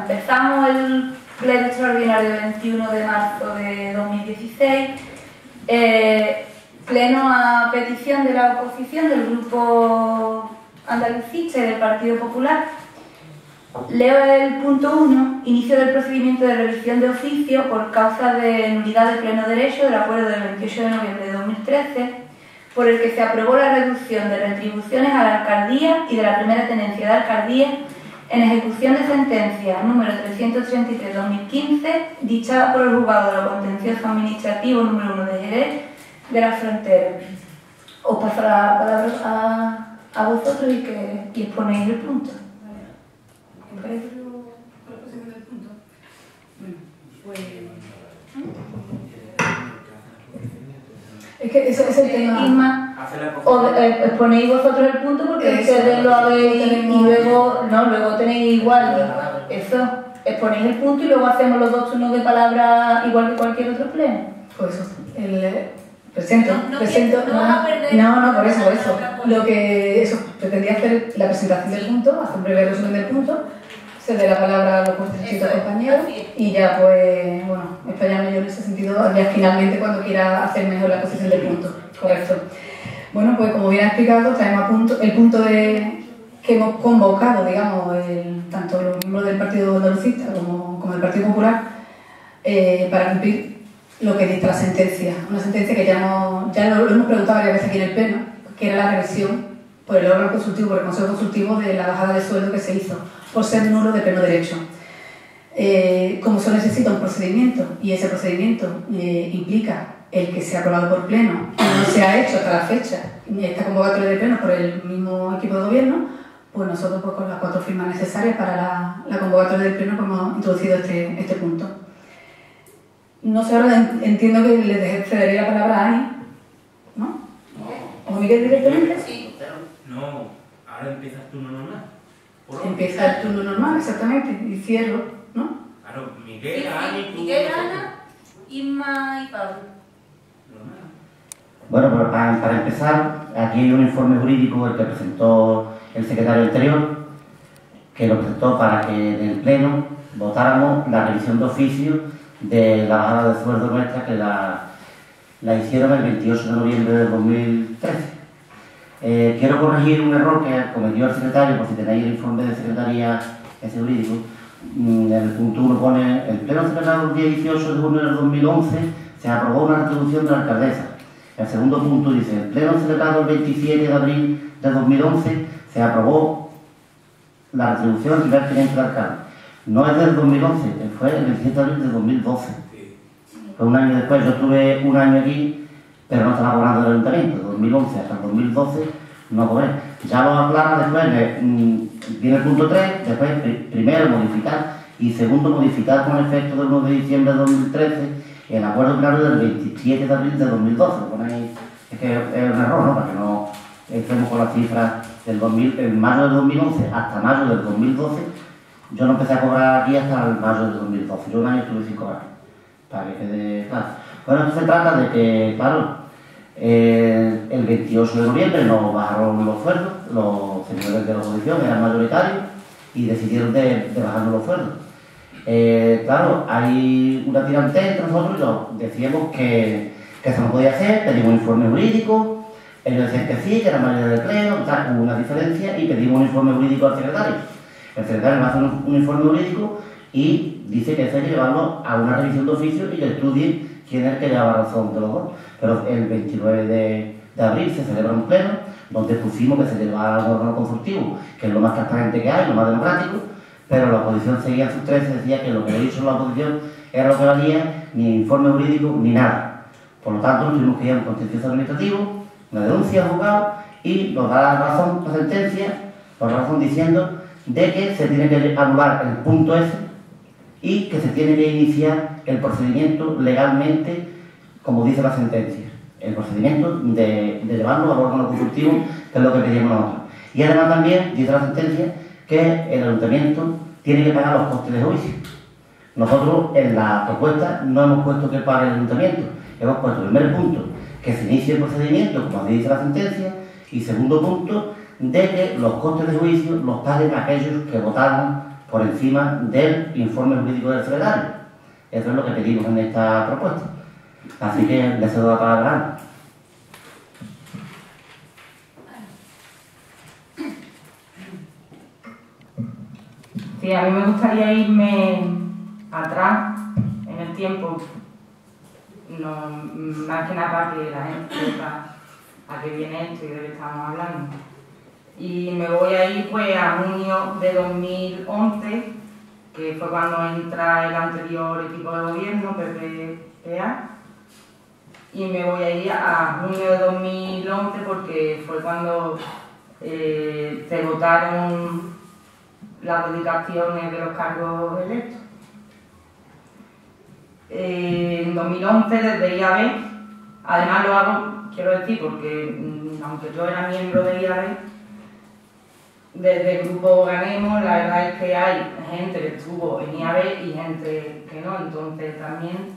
Empezamos el pleno extraordinario del 21 de marzo de 2016, pleno a petición de la oposición del Grupo Andalucista y del Partido Popular. Leo el punto 1, inicio del procedimiento de revisión de oficio por causa de nulidad de pleno derecho del acuerdo del 28 de noviembre de 2013, por el que se aprobó la reducción de retribuciones a la alcaldía y de la primera tenencia de alcaldía en ejecución de sentencia número 333-2015, dictada por el Juzgado de lo Contencioso Administrativo número 1 de Jerez de la Frontera. Os paso la palabra a vosotros y exponéis el punto. ¿La posición del punto? Bueno, pues... Es que ese es el tema. Isma, o exponéis vosotros el punto porque ustedes lo habéis y luego tenéis igual. Eso, exponéis el punto y luego hacemos los dos turnos de palabra igual que cualquier otro pleno. Pues eso, presento. No, por eso. Eso, pretendía hacer la presentación del punto, hacer un breve resumen del punto, ceder la palabra a los distintos compañeros y ya pues, bueno, explayarme yo en ese sentido ya finalmente cuando quiera hacer mejor la posición del punto. Correcto. Bueno, pues como bien ha explicado, traemos a punto el punto que hemos convocado, digamos, tanto los miembros del Partido Andalucista como del Partido Popular para cumplir lo que dicta la sentencia. Una sentencia que ya lo hemos preguntado varias veces aquí en el Pleno, que era la revisión por el órgano consultivo, por el Consejo Consultivo, de la bajada de sueldo que se hizo por ser nulo de pleno derecho. Como se necesita un procedimiento y ese procedimiento implica el que sea aprobado por pleno y no se ha hecho hasta la fecha esta convocatoria de pleno por el mismo equipo de gobierno, pues nosotros pues, con las 4 firmas necesarias para la convocatoria del pleno pues, hemos introducido este punto. No sé, ahora entiendo que le cederé la palabra a Ani, ¿no? ¿O Miguel directamente? Sí. No, ahora empieza el turno normal. Empieza el turno normal, exactamente, y cierro, ¿no? Claro, Miguel, Ani, Miguel, Ana, Isma y Pablo. Bueno, pero para empezar, aquí hay un informe jurídico, el que presentó el secretario anterior, que lo presentó para que en el Pleno votáramos la revisión de oficio de la bajada de sueldo nuestra, que la hicieron el 28 de noviembre del 2013. Quiero corregir un error que cometió el secretario, por si tenéis el informe de secretaría ese jurídico. En el punto 1 pone: el pleno celebrado el día 18 de junio del 2011 se aprobó una retribución de la alcaldesa. El segundo punto dice: el pleno celebrado el 27 de abril de 2011 se aprobó la retribución del primer teniente de alcalde. No es del 2011, fue el 27 de abril de 2012. Fue un año después. Yo estuve un año aquí, pero no estaba cobrando el ayuntamiento. De 2011 hasta el 2012 no cobré. Ya lo aclara después, viene el punto 3, después primero modificar y segundo modificar con efecto del 1 de diciembre de 2013 el acuerdo plenario del 27 de abril de 2012. Es que es un error, ¿no? Para que no estemos con las cifras del en mayo del 2011 hasta mayo del 2012. Yo no empecé a cobrar aquí hasta el mayo del 2012. Yo un año estuve sin cobrar, para que quede claro. Bueno, esto se trata de que, claro, el 28 de noviembre nos bajaron los sueldos, los señores de la oposición eran mayoritarios y decidieron de bajarnos los sueldos. Claro, hay una tirantez entre nosotros y decíamos que se no podía hacer, pedimos un informe jurídico, ellos decían que sí, que era mayoría del pleno, hubo una diferencia y pedimos un informe jurídico al secretario. El secretario me hace un informe jurídico y dice que hay que llevarlo a una revisión de oficio y que estudie quién es el que lleva razón de los dos. Pero el 29 de abril se celebra un pleno donde pusimos que se llevaba al órgano consultivo, que es lo más transparente que hay, lo más democrático, pero la oposición seguía en sus 13, decía que lo que había dicho la oposición era lo que valía, ni informe jurídico ni nada. Por lo tanto, nos tuvimos que ir a un contencioso administrativo, una denuncia al juzgado y nos da la razón, la sentencia, por razón diciendo de que se tiene que anular el punto S y que se tiene que iniciar el procedimiento legalmente, como dice la sentencia, el procedimiento de llevarlo al órgano consultivo, que es lo que pedimos nosotros. Y además también dice la sentencia que el ayuntamiento tiene que pagar los costes de juicio. Nosotros en la propuesta no hemos puesto que pague el ayuntamiento, hemos puesto, primer punto, que se inicie el procedimiento, como dice la sentencia, y segundo punto, de que los costes de juicio los paguen aquellos que votaron por encima del informe jurídico del secretario. Eso es lo que pedimos en esta propuesta. Así que le cedo la palabra a Ana. Sí, a mí me gustaría irme atrás en el tiempo, no, más que nada para que la gente sepa a qué viene esto y de qué estamos hablando. Y me voy a ir pues a junio de 2011, que fue cuando entra el anterior equipo de gobierno, PP-PA, y me voy a ir a junio de 2011 porque fue cuando se votaron las dedicaciones de los cargos electos. En 2011 desde IAB, además lo hago, quiero decir, porque aunque yo era miembro de IAB, desde el grupo Ganemos, la verdad es que hay gente que estuvo en IAB y gente que no, entonces también,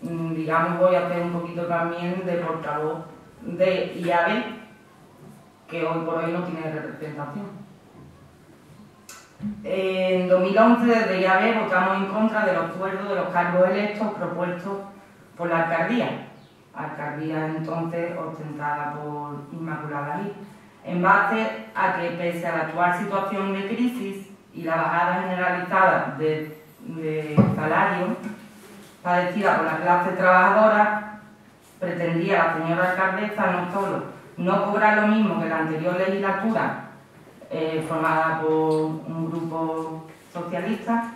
digamos, voy a hacer un poquito también de portavoz de IAB, que hoy por hoy no tiene representación. En 2011, desde IAB, votamos en contra de los sueldos de los cargos electos propuestos por la alcaldía entonces ostentada por Inmaculada Gil, en base a que, pese a la actual situación de crisis y la bajada generalizada de salario padecida por la clase trabajadora, pretendía la señora alcaldesa no solo no cobrar lo mismo que la anterior legislatura, formada por un grupo socialista,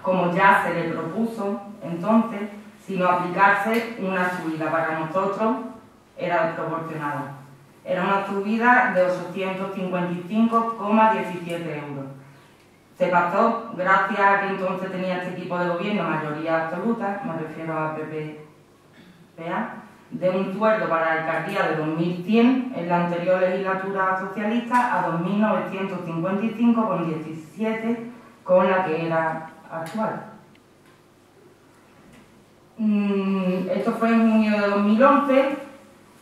como ya se le propuso entonces, sino aplicarse una subida para nosotros era desproporcionada. Era una subida de 855,17 euros. Se pasó, gracias a que entonces tenía este equipo de gobierno mayoría absoluta, me refiero a PP-PA, de un sueldo para la alcaldía de 2.100 en la anterior legislatura socialista a 2.955,17 con la que era actual. Esto fue en junio de 2011,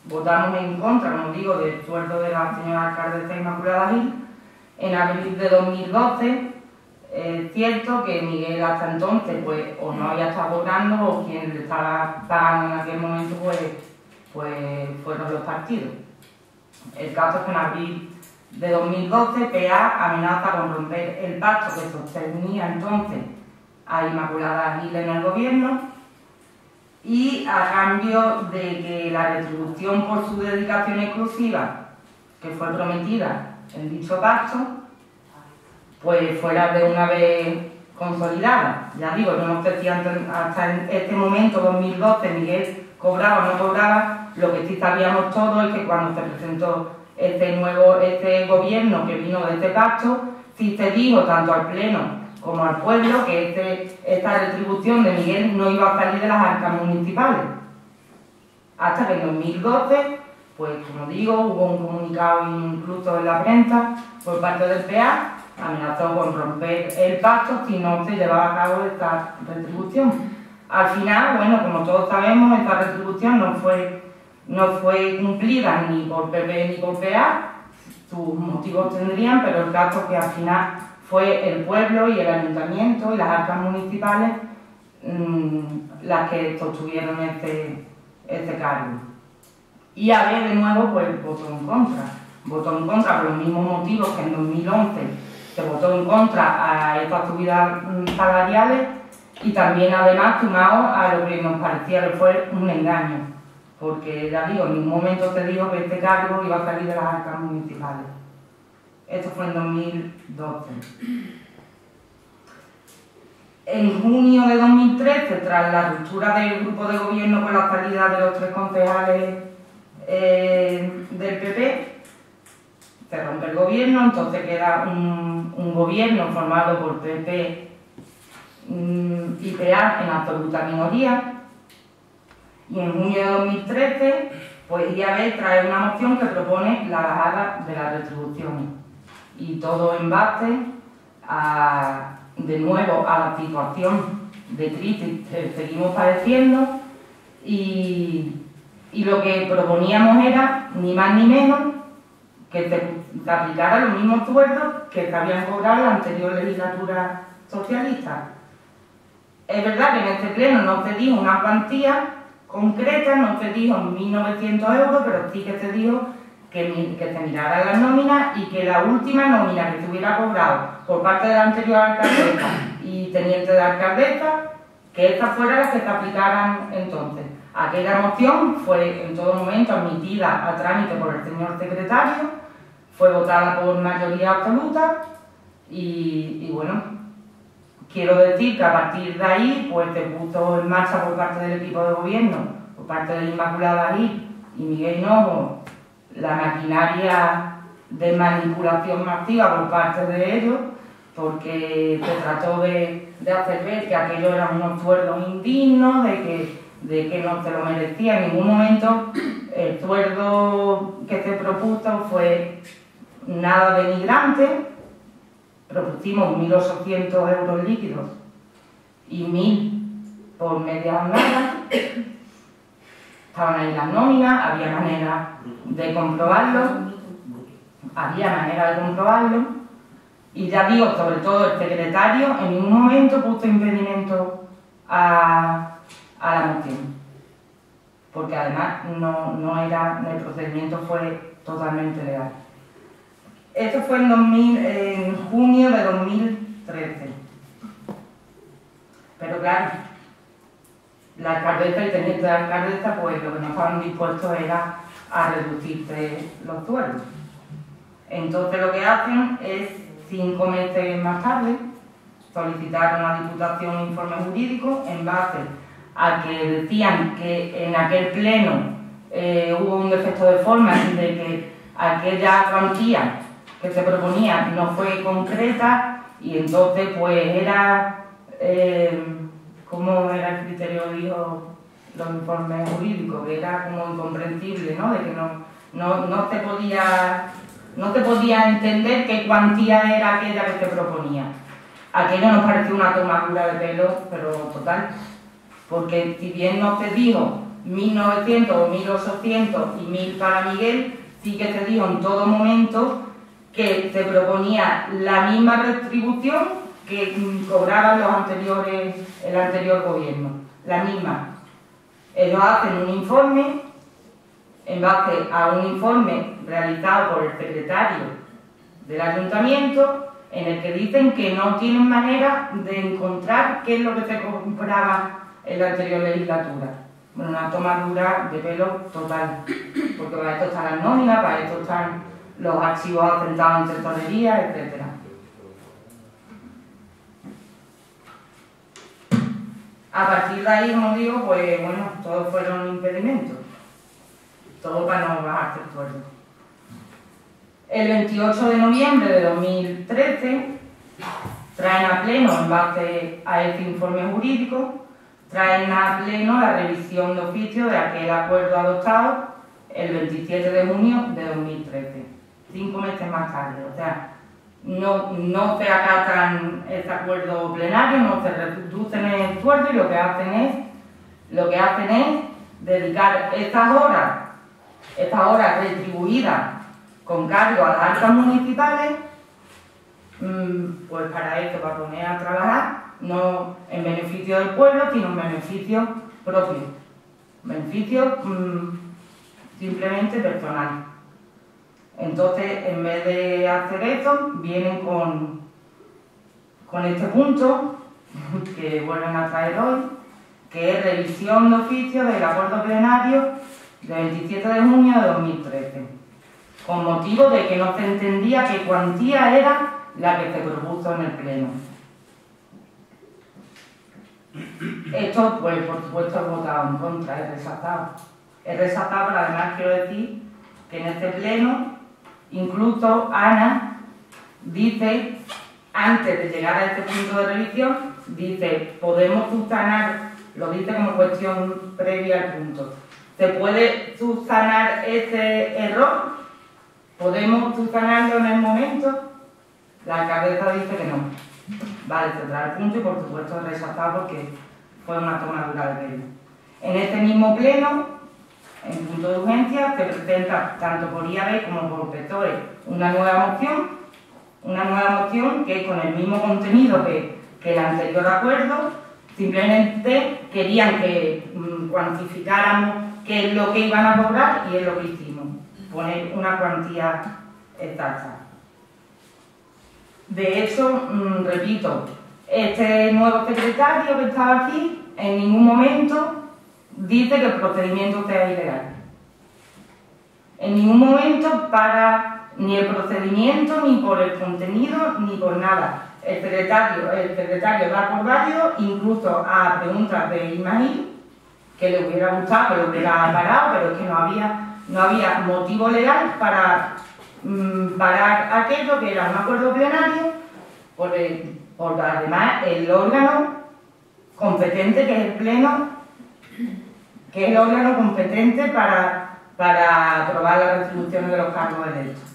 votamos en contra, como digo, del sueldo de la señora alcaldesa Inmaculada Gil. En abril de 2012, es cierto que Miguel hasta entonces pues o no había estado cobrando o quien le estaba pagando en aquel momento pues fueron los partidos. El caso es que en abril de 2012 PA amenaza con romper el pacto que sostenía entonces a Inmaculada Gil en el gobierno y a cambio de que la retribución por su dedicación exclusiva que fue prometida en dicho pacto pues fuera de una vez consolidada. Ya digo, yo no sé si hasta en este momento, 2012, Miguel cobraba o no cobraba. Lo que sí sabíamos todos es que cuando se presentó este gobierno que vino de este pacto, sí se dijo tanto al Pleno como al pueblo que esta retribución de Miguel no iba a salir de las arcas municipales. Hasta que en 2012, pues como digo, hubo un comunicado incluso en la prensa por parte del PA, amenazó con romper el pacto si no se llevaba a cabo esta retribución. Al final, bueno, como todos sabemos, esta retribución no fue cumplida ni por PP ni por PA, sus motivos tendrían, pero el caso es que al final fue el pueblo y el ayuntamiento y las arcas municipales las que sostuvieron este cargo. Y IAB de nuevo pues votó en contra por los mismos motivos que en 2011 se votó en contra a estas subidas salariales y también además sumado a lo que nos parecía que fue un engaño, porque ya digo, en ningún momento se dijo que este cargo iba a salir de las arcas municipales. Esto fue en 2012. En junio de 2013, tras la ruptura del grupo de gobierno con la salida de los 3 concejales del PP, se rompe el gobierno, entonces queda un gobierno formado por PP y PA en absoluta minoría. Y en junio de 2013, pues IAB trae una moción que propone la bajada de las retribuciones. Y todo en base de nuevo a la situación de crisis que seguimos padeciendo y lo que proponíamos era ni más ni menos que se aplicaran los mismos sueldos que se habían cobrado en la anterior legislatura socialista. Es verdad que en este pleno no se dijo una cuantía concreta, no se dijo 1.900 euros, pero sí que se dijo que se mirara las nóminas y que la última nómina que se hubiera cobrado por parte de la anterior alcaldesa y teniente de alcaldesa, que estas fueran las que se aplicaran entonces. Aquella moción fue en todo momento admitida a trámite por el señor secretario, fue votada por mayoría absoluta y bueno, quiero decir que a partir de ahí pues se puso en marcha por parte del equipo de gobierno, por parte de Inmaculada Gil y Miguel Hinojo, la maquinaria de manipulación masiva por parte de ellos, porque se trató de hacer ver que aquello eran unos sueldos indignos, de que no se lo merecía. En ningún momento el sueldo que se propuso fue nada denigrante. Propusimos 1.800 euros líquidos y 1.000 por media jornada. Estaban ahí las nóminas, había manera de comprobarlo, y ya digo, sobre todo el secretario en ningún momento puso impedimento a la moción, porque además el procedimiento fue totalmente legal. Esto fue en junio de 2013, pero claro, la alcaldesa y el teniente de alcaldesa pues lo que no estaban dispuestos era a reducirse los sueldos. Entonces lo que hacen es, 5 meses más tarde, solicitar a la Diputación un informe jurídico en base a que decían que en aquel pleno hubo un defecto de forma de que aquella cuantía que se proponía no fue concreta y entonces pues era, ¿cómo era el criterio? Dijo los informes jurídicos, que era como incomprensible, ¿no? De que no se podía entender qué cuantía era aquella que se proponía. Aquello nos pareció una tomadura de pelo, pero total, porque si bien no se dijo 1.900 o 1.800 y 1.000 para Miguel, sí que se dijo en todo momento que se proponía la misma retribución que cobraban el anterior gobierno, la misma. Ellos hacen un informe en base a un informe realizado por el secretario del ayuntamiento en el que dicen que no tienen manera de encontrar qué es lo que se compraba en la anterior legislatura. Bueno, una tomadura de pelo total, porque para esto están las nóminas, para esto están los archivos asentados en tesorería, etc. A partir de ahí, como digo, pues bueno, todos fueron impedimentos. Todo para no bajarse el sueldo. El 28 de noviembre de 2013 traen a pleno, en base a este informe jurídico, traen a pleno la revisión de oficio de aquel acuerdo adoptado el 27 de junio de 2013, 5 meses más tarde. O sea, no se acatan este acuerdo plenario, no se reducen el sueldo y lo que hacen es dedicar estas horas retribuidas con cargo a las arcas municipales, pues para esto, para poner a trabajar, no en beneficio del pueblo, sino en beneficio propio, beneficio simplemente personal. Entonces, en vez de hacer eso, vienen con este punto que vuelven a traer hoy, que es revisión de oficio del acuerdo plenario del 27 de junio de 2013, con motivo de que no se entendía qué cuantía era la que se propuso en el pleno. Esto, pues, por supuesto, es votado en contra, es rechazado. Es rechazado, pero además quiero decir que en este pleno, incluso Ana dice, antes de llegar a este punto de revisión, dice, podemos subsanar, lo dice como cuestión previa al punto. ¿Se puede subsanar ese error? ¿Podemos subsanarlo en el momento? La alcaldesa dice que no. Vale, se trae el punto y por supuesto es rechazado porque fue una tomadura de pelo. En este mismo pleno en punto de urgencia se presenta tanto por IAB como por PSOE una nueva moción que es con el mismo contenido que el anterior acuerdo. Simplemente querían que cuantificáramos qué es lo que iban a cobrar y es lo que hicimos, poner una cuantía exacta. De hecho, repito, este nuevo secretario que estaba aquí en ningún momento dice que el procedimiento sea ilegal. En ningún momento para ni el procedimiento, ni por el contenido, ni por nada. El secretario da por válido, incluso a preguntas de Ismail, que le hubiera gustado, que lo hubiera parado, pero es que no había motivo legal para parar aquello que era un acuerdo plenario, por además el órgano competente, que es el Pleno, que es el órgano competente para aprobar las retribuciones de los cargos electos.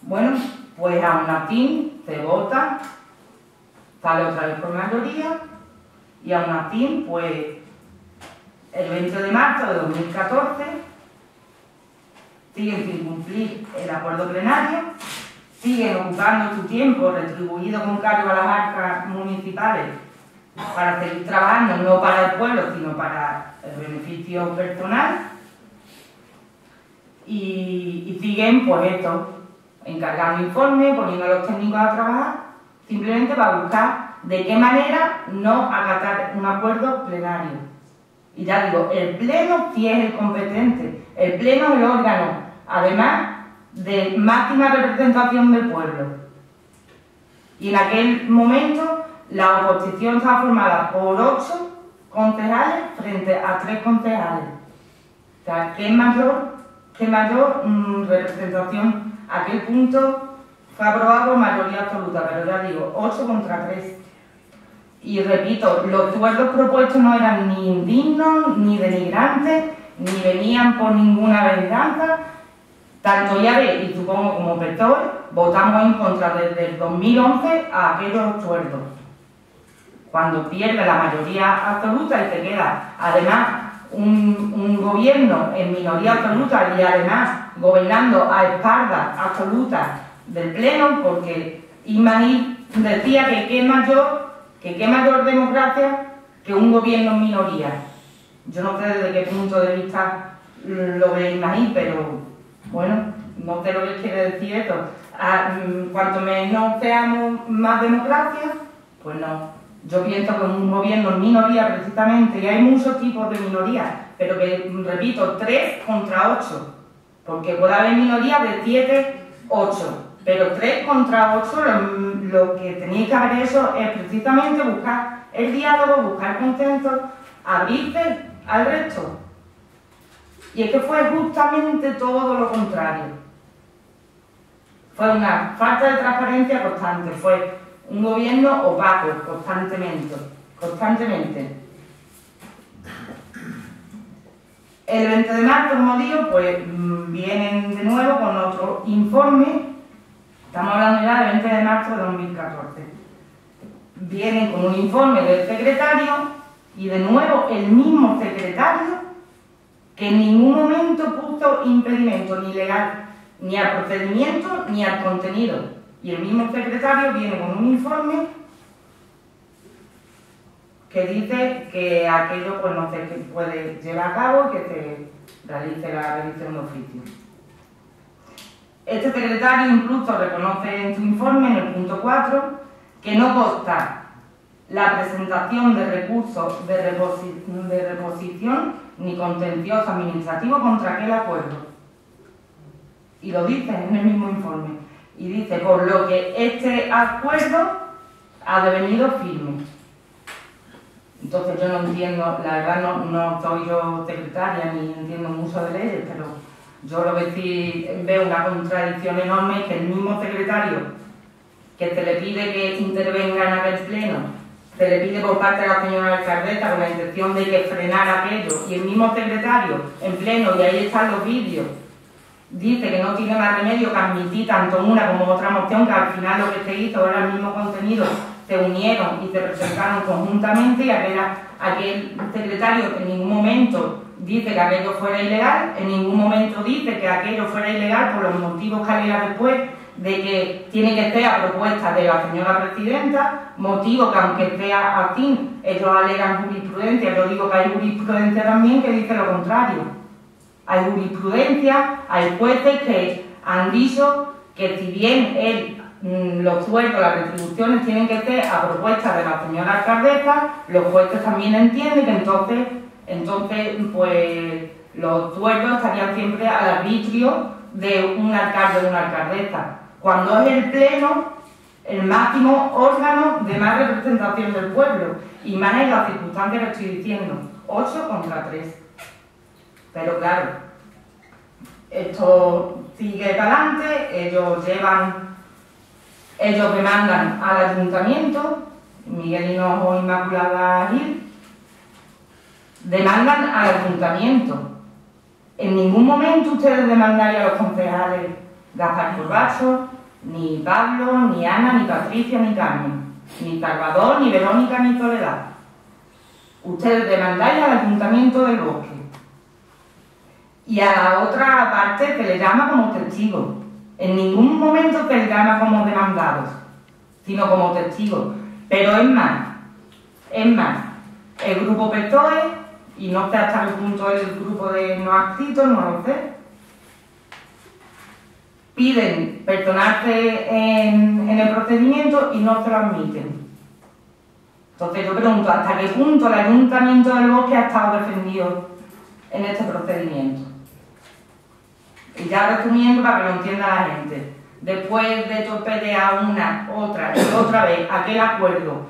Bueno, pues aún así se vota, sale otra vez por mayoría, y aún así, pues el 20 de marzo de 2014 siguen sin cumplir el acuerdo plenario, siguen ocupando su tiempo retribuido con cargo a las arcas municipales para seguir trabajando, no para el pueblo, sino para el beneficio personal, y siguen, pues esto, encargando informes, poniendo a los técnicos a trabajar, simplemente para buscar de qué manera no acatar un acuerdo plenario. Y ya digo, el Pleno sí es el competente, el Pleno es el órgano, además de máxima representación del pueblo. Y en aquel momento la oposición estaba formada por 8 concejales frente a 3 concejales. O sea, ¿qué mayor representación? Aquel punto fue aprobado por mayoría absoluta, pero ya digo, 8 contra 3. Y repito, los sueldos propuestos no eran ni indignos, ni denigrantes, ni venían por ninguna venganza. Tanto IAB y supongo como PSOE votamos en contra desde el 2011 a aquellos sueldos. Cuando pierde la mayoría absoluta y se queda, además, un gobierno en minoría absoluta y además gobernando a espaldas absolutas del Pleno, porque Ismail decía que qué mayor democracia que un gobierno en minoría. Yo no sé desde qué punto de vista lo ve Ismail, pero bueno, no sé lo que quiere decir esto. Cuanto menos seamos más democracia, pues no. Yo pienso que un gobierno en minoría precisamente, y hay muchos tipos de minorías, pero que, repito, 3 contra 8, porque puede haber minorías de 7, 8, pero 3 contra 8, lo que tenéis que haber hecho es precisamente buscar el diálogo, buscar consenso, abrirse al resto. Y es que fue justamente todo lo contrario. Fue una falta de transparencia constante, fue un gobierno opaco constantemente. El 20 de marzo, como digo, pues vienen de nuevo con otro informe. Estamos hablando ya del 20 de marzo de 2014. Vienen con un informe del secretario y de nuevo el mismo secretario que en ningún momento puso impedimento ni legal ni al procedimiento ni al contenido. Y el mismo secretario viene con un informe que dice que aquello pues no se puede llevar a cabo y que se realice la revisión de oficio. Este secretario incluso reconoce en su informe, en el punto 4, que no consta la presentación de recursos de reposición ni contencioso administrativo contra aquel acuerdo. Y lo dice en el mismo informe. Y dice, por lo que este acuerdo ha devenido firme. Entonces yo no entiendo, la verdad no soy yo secretaria ni entiendo mucho de leyes, pero yo lo que sí veo una contradicción enorme es que el mismo secretario que se le pide que intervenga en aquel pleno, se le pide por parte de la señora alcaldesa con la intención de que frenara aquello, y el mismo secretario en pleno, y ahí están los vídeos, dice que no tiene más remedio que admitir tanto una como otra moción, que al final lo que se hizo era el mismo contenido, se unieron y se presentaron conjuntamente, y aquel secretario en ningún momento dice que aquello fuera ilegal, en ningún momento dice que aquello fuera ilegal por los motivos que alega después, de que tiene que ser a propuesta de la señora presidenta, motivo que aunque sea afín, ellos alegan jurisprudencia. Yo digo que hay jurisprudencia también que dice lo contrario. Hay jurisprudencia, hay jueces que han dicho que si bien los sueldos, las retribuciones tienen que ser a propuesta de la señora alcaldesa, los jueces también entienden que entonces pues los sueldos estarían siempre al arbitrio de un alcalde o de una alcaldesa, cuando es el pleno el máximo órgano de más representación del pueblo, y más en las circunstancias que estoy diciendo, 8 contra 3. Pero claro, esto sigue para adelante, ellos demandan al ayuntamiento, Miguel Hinojo, Inmaculada Gil, demandan al ayuntamiento. En ningún momento ustedes demandarían a los concejales Gaspar Corbacho, ni Pablo, ni Ana, ni Patricia, ni Carmen, ni Salvador, ni Verónica, ni Soledad. Ustedes demandáis al Ayuntamiento del Bosque. Y a la otra parte se le llama como testigos. En ningún momento se le llama como demandados, sino como testigos. Pero es más, el grupo PSOE, y no sé hasta qué punto el grupo de no adscritos, no lo sé, piden personarse en el procedimiento y no se lo admiten. Entonces yo pregunto, ¿hasta qué punto el Ayuntamiento del Bosque ha estado defendido en este procedimiento? Y ya resumiendo para que lo entienda la gente, después de torpedear una, otra y otra vez aquel acuerdo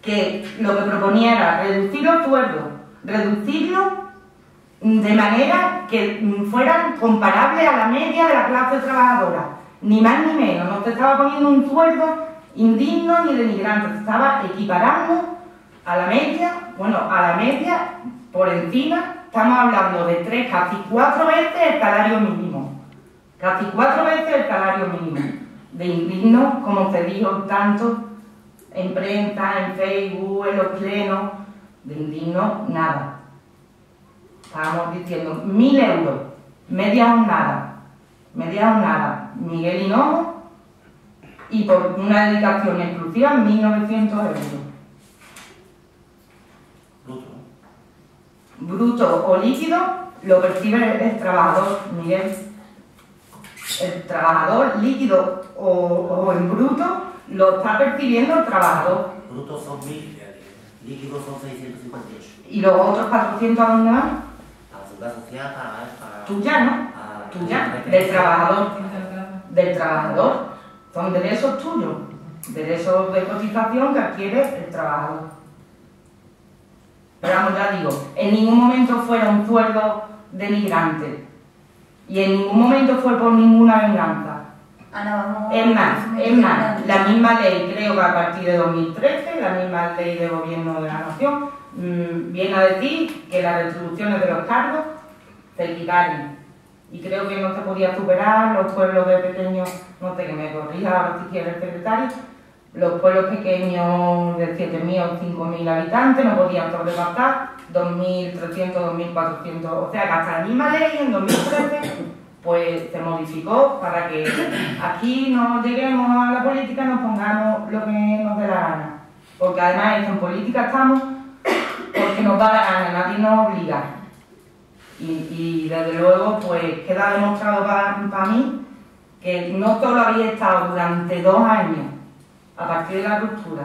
que lo que proponía era reducir los sueldos, reducirlo de manera que fueran comparables a la media de la clase trabajadora, ni más ni menos, no se estaba poniendo un sueldo indigno ni denigrante, se estaba equiparando a la media, por encima, estamos hablando de 3, casi 4 veces el salario mínimo, casi 4 veces el salario mínimo, de indigno, como se dijo tanto en prensa, en Facebook, en los plenos, de indigno, nada. Estábamos diciendo 1.000 euros, media jornada, Miguel Hinojo, y por una dedicación exclusiva 1.900 euros. Bruto o líquido lo percibe el trabajador, Miguel. El trabajador líquido o en bruto lo está percibiendo el trabajador. Brutos son 1.000, líquidos son 658. ¿Y los otros 400 a dónde van? A la seguridad social, para tuya, ¿no? Tuya, del trabajador. Son derechos tuyos, derechos de cotización que adquiere el trabajador. Pero vamos, ya digo, en ningún momento fuera un sueldo denigrante y en ningún momento fue por ninguna venganza. Es más, la misma ley, creo que a partir de 2013, la misma ley de gobierno de la nación, viene a decir que las retribuciones de los cargos se equivalen. Y creo que no se podía superar los pueblos de pequeños, no sé, que me corrija ahora si quiere el secretario, los pueblos pequeños de 7.000 o 5.000 habitantes no podían sobrepasar 2.300, 2.400, o sea que hasta la misma ley en 2013 pues se modificó para que aquí no lleguemos a la política y nos pongamos lo que nos dé la gana. Porque además en política estamos porque nos da la gana, nadie nos obliga. Y desde luego pues queda demostrado para mí que no solo habéis estado durante 2 años a partir de la ruptura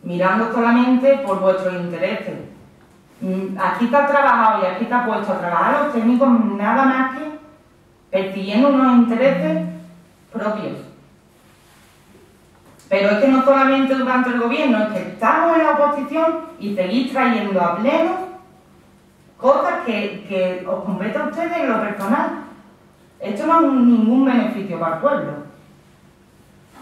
mirando solamente por vuestros intereses. Aquí está trabajado y aquí está puesto a trabajar los técnicos nada más que persiguiendo unos intereses propios. Pero es que no solamente durante el gobierno, es que estamos en la oposición y seguís trayendo a pleno cosas que os competen a ustedes en lo personal. Esto no es ningún beneficio para el pueblo.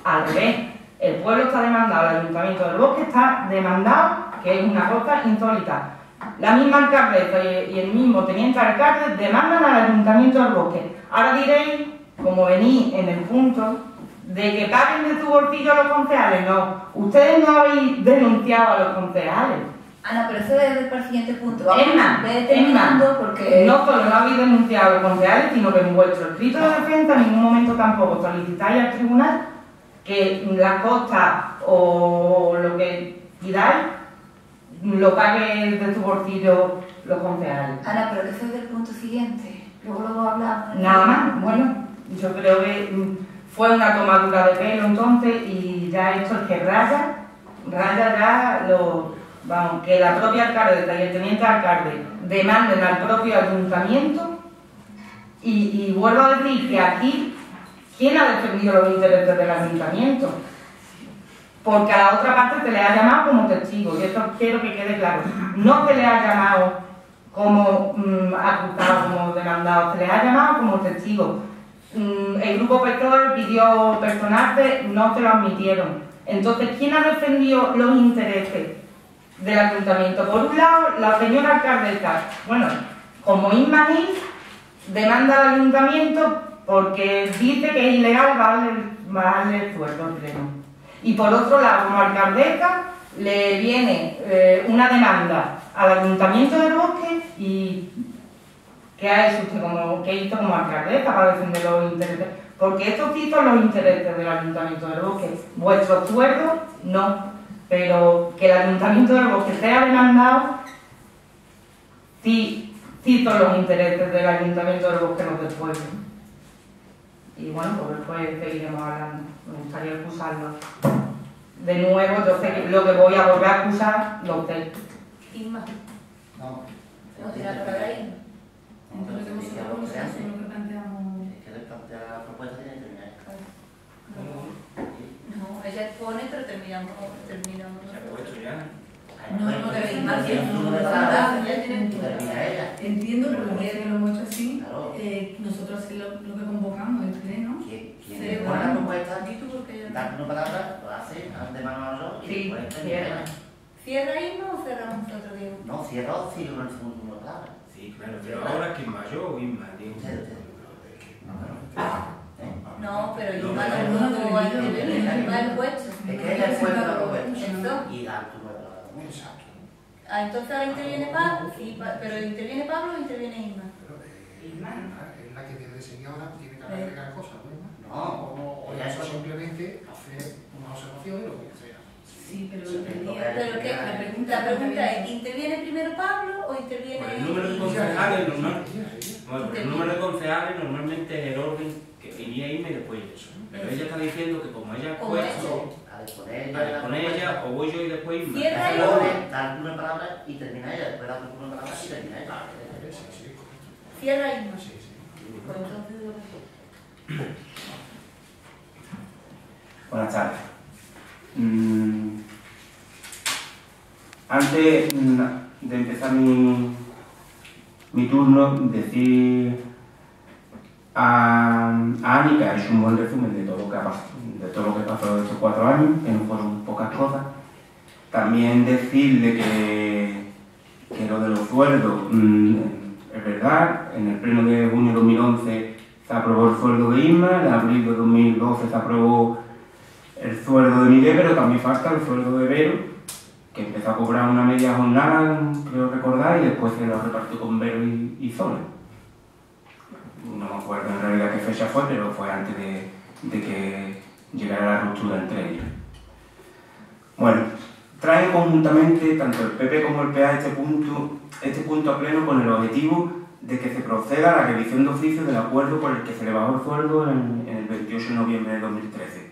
Al revés, el pueblo está demandado, el Ayuntamiento del Bosque está demandado, que es una cosa insólita. La misma alcaldesa y el mismo teniente alcalde demandan al Ayuntamiento del Bosque. Ahora diréis, como venís en el punto ¿De que paguen de su bolsillo a los concejales? No. Ustedes no habéis denunciado a los concejales. Ana, pero eso es para el siguiente punto. Es más, porque... no solo no habéis denunciado a los concejales, sino que en vuestro escrito de defensa en ningún momento tampoco solicitáis al tribunal que la costa o lo que pidáis lo paguen de su bolsillo los concejales. Ana, pero eso es del punto siguiente. Luego hablamos. Nada más, bueno, yo creo que fue una tomadura de pelo entonces y ya esto es que raya ya vamos, que la propia alcaldesa y el teniente alcalde demanden al propio ayuntamiento y vuelvo a decir que aquí, ¿quién ha defendido los intereses del ayuntamiento? Porque a la otra parte se le ha llamado como testigo, y esto quiero que quede claro. No se le ha llamado como acusado, como demandado, se le ha llamado como testigo. El grupo Petrol pidió personarse, no se lo admitieron. Entonces, ¿quién ha defendido los intereses del ayuntamiento? Por un lado, la señora alcaldesa, bueno, como Isma Gil, demanda al ayuntamiento porque dice que es ilegal darle el sueldo al pleno. Y por otro lado, como alcaldesa, le viene una demanda al ayuntamiento del Bosque y ¿qué ha hecho usted qué hizo como alcaldesa para defender los intereses? Porque estos sí son los intereses del ayuntamiento del Bosque. Vuestros sueldos, no. Pero que el ayuntamiento del Bosque sea demandado, sí son los intereses del ayuntamiento del Bosque los del pueblo. Y bueno, pues después seguiremos hablando. Me gustaría excusarlo. De nuevo, yo sé que lo que voy a volver a excusar, lo sé. Isma. No. No tiene la palabra Isma. Entonces, lo que planteamos... Es que le plantea la propuesta tiene que terminar. No, ella expone, pero terminamos. Se ha puesto ya. No, pero es más más bien, bien, no, termina ella. entiendo, pero como que lo hemos hecho así, Claro. nosotros es lo que convocamos, el pleno. ¿Quién pone la propuesta? Darte una palabra, lo hace, de mano a mano y Sí, después cierra. termina. ¿Cierra Isma o cerramos nosotros, Diego? No, cierra o sigue con el segundo turno de palabra. Sí, claro, pero ahora quién va, yo o Isma, digo. Usted. No, pero Isma no, no va a intervenir, Isma es puesto. Es que ella fue la propuesta. Eso. Y dar turno de palabra. Exacto. Ah, entonces ahora interviene Pablo, sí, pero ¿interviene Pablo o interviene Isma? Es la que desde señora tiene que agregar cosas, ¿no? No, O ella eso eso simplemente hacer una observación y lo que sea. Sí, pero Sí, entendía... Pero que la pregunta es, ¿interviene primero Pablo o interviene Por el número de Isma? concejales normal. Ella. Bueno, por el número de concejales normalmente es el orden que iría Isma y después eso. Pero ella está diciendo que como ella ha Como puesto A disponer con ella, o voy yo y después Isma. Cierra Hace y el luego- orden, dar turno de palabra y termina ella. Después dar turno de palabra y termina ella. Sí, correcto. Cierra Isma. Sí, sí. Pues entonces lo que... Buenas tardes. Antes de empezar mi turno, decir a Ani que ha hecho un buen resumen de todo lo que ha pasado, de todo lo que pasó estos 4 años, que no fueron pocas cosas. También decirle que lo de los sueldos es verdad. En el pleno de junio de 2011 se aprobó el sueldo de Isma, en abril de 2012 se aprobó el sueldo de Miguel, pero también falta el sueldo de Vero, que empezó a cobrar una media jornada, creo recordar, y después se lo repartió con Vero y Sole. No me acuerdo en realidad qué fecha fue, pero fue antes de que llegara la ruptura entre ellos. Bueno, traen conjuntamente tanto el PP como el PA este punto a pleno con el objetivo de que se proceda a la revisión de oficio del acuerdo por el que se le bajó el sueldo en el 28 de noviembre de 2013.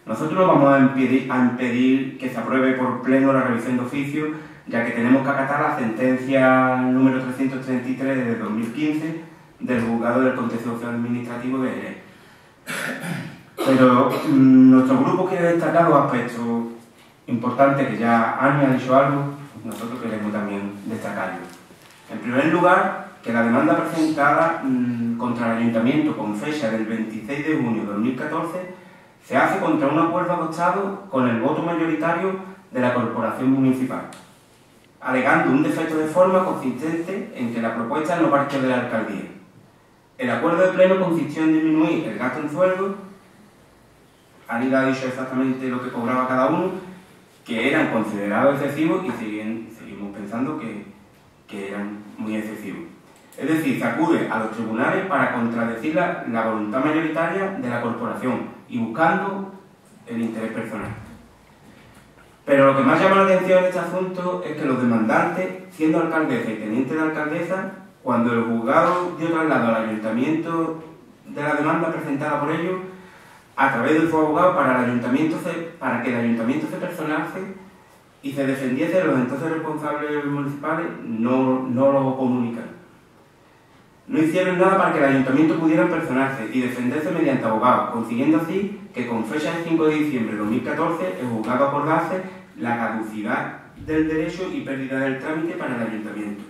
Nosotros no vamos a impedir que se apruebe por pleno la revisión de oficio, ya que tenemos que acatar la sentencia número 333 de 2015 del Juzgado del Contencioso Administrativo de Jerez. Pero nuestro grupo quiere destacar dos aspectos importantes que ya Ani ha dicho algo, nosotros queremos también destacarlo. En primer lugar, que la demanda presentada contra el Ayuntamiento con fecha del 26 de junio de 2014 se hace contra un acuerdo adoptado con el voto mayoritario de la Corporación Municipal, alegando un defecto de forma consistente en que la propuesta no partió de la Alcaldía. El acuerdo de pleno consistió en disminuir el gasto en sueldo Anida ha dicho exactamente lo que cobraba cada uno, que eran considerados excesivos y seguimos pensando que eran muy excesivos. Es decir, se acude a los tribunales para contradecir la voluntad mayoritaria de la corporación y buscando el interés personal. Pero lo que más llama la atención en este asunto es que los demandantes, siendo alcaldesa y teniente de alcaldesa, cuando el juzgado dio traslado al ayuntamiento de la demanda presentada por ellos, a través de su abogado, para que el ayuntamiento se personase y se defendiese de los entonces responsables municipales, no lo comunicaron. No hicieron nada para que el ayuntamiento pudiera personarse y defenderse mediante abogados, consiguiendo así que con fecha del 5 de diciembre de 2014 el juzgado acordase la caducidad del derecho y pérdida del trámite para el ayuntamiento.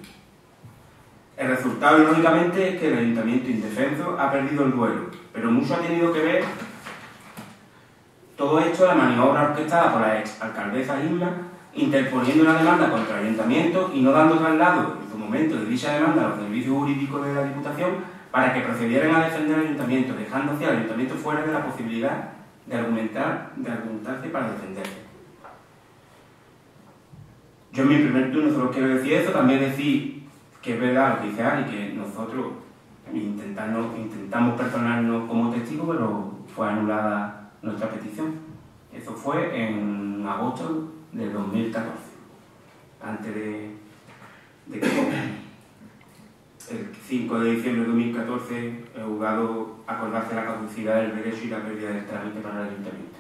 El resultado, lógicamente, es que el ayuntamiento indefenso ha perdido el duelo, pero mucho ha tenido que ver todo esto la maniobra orquestada por la ex alcaldesa Isma, interponiendo una demanda contra el ayuntamiento y no dando traslado en su momento de dicha demanda a los servicios jurídicos de la Diputación para que procedieran a defender al ayuntamiento, dejando así al ayuntamiento fuera de la posibilidad de argumentarse para defenderse. Yo en mi primer turno solo quiero decir eso, también decir que es verdad lo que dice Ani, que nosotros intentamos personarnos como testigos, pero fue anulada nuestra petición. Eso fue en agosto del 2014, antes de que el 5 de diciembre de 2014 el juzgado acordase la caducidad del derecho y la pérdida del trámite para el ayuntamiento.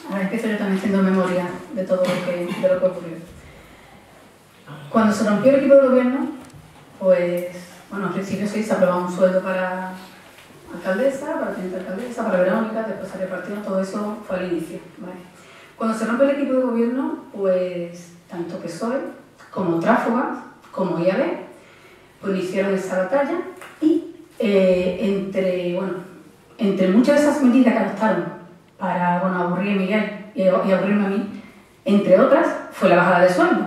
Ahora empiezo yo también haciendo memoria de todo lo que ocurrió. Cuando se rompió el equipo de gobierno, pues, bueno, al principio se aprobaba un sueldo para alcaldesa, para teniente alcaldesa, para Verónica, después se repartió, todo eso fue al inicio, ¿vale? Cuando se rompe el equipo de gobierno, pues, tanto PSOE como Tráfugas, como IAB, pues iniciaron esa batalla y entre muchas de esas medidas que adoptaron para, bueno, aburrir a Miguel y aburrirme a mí, entre otras, fue la bajada de sueldo.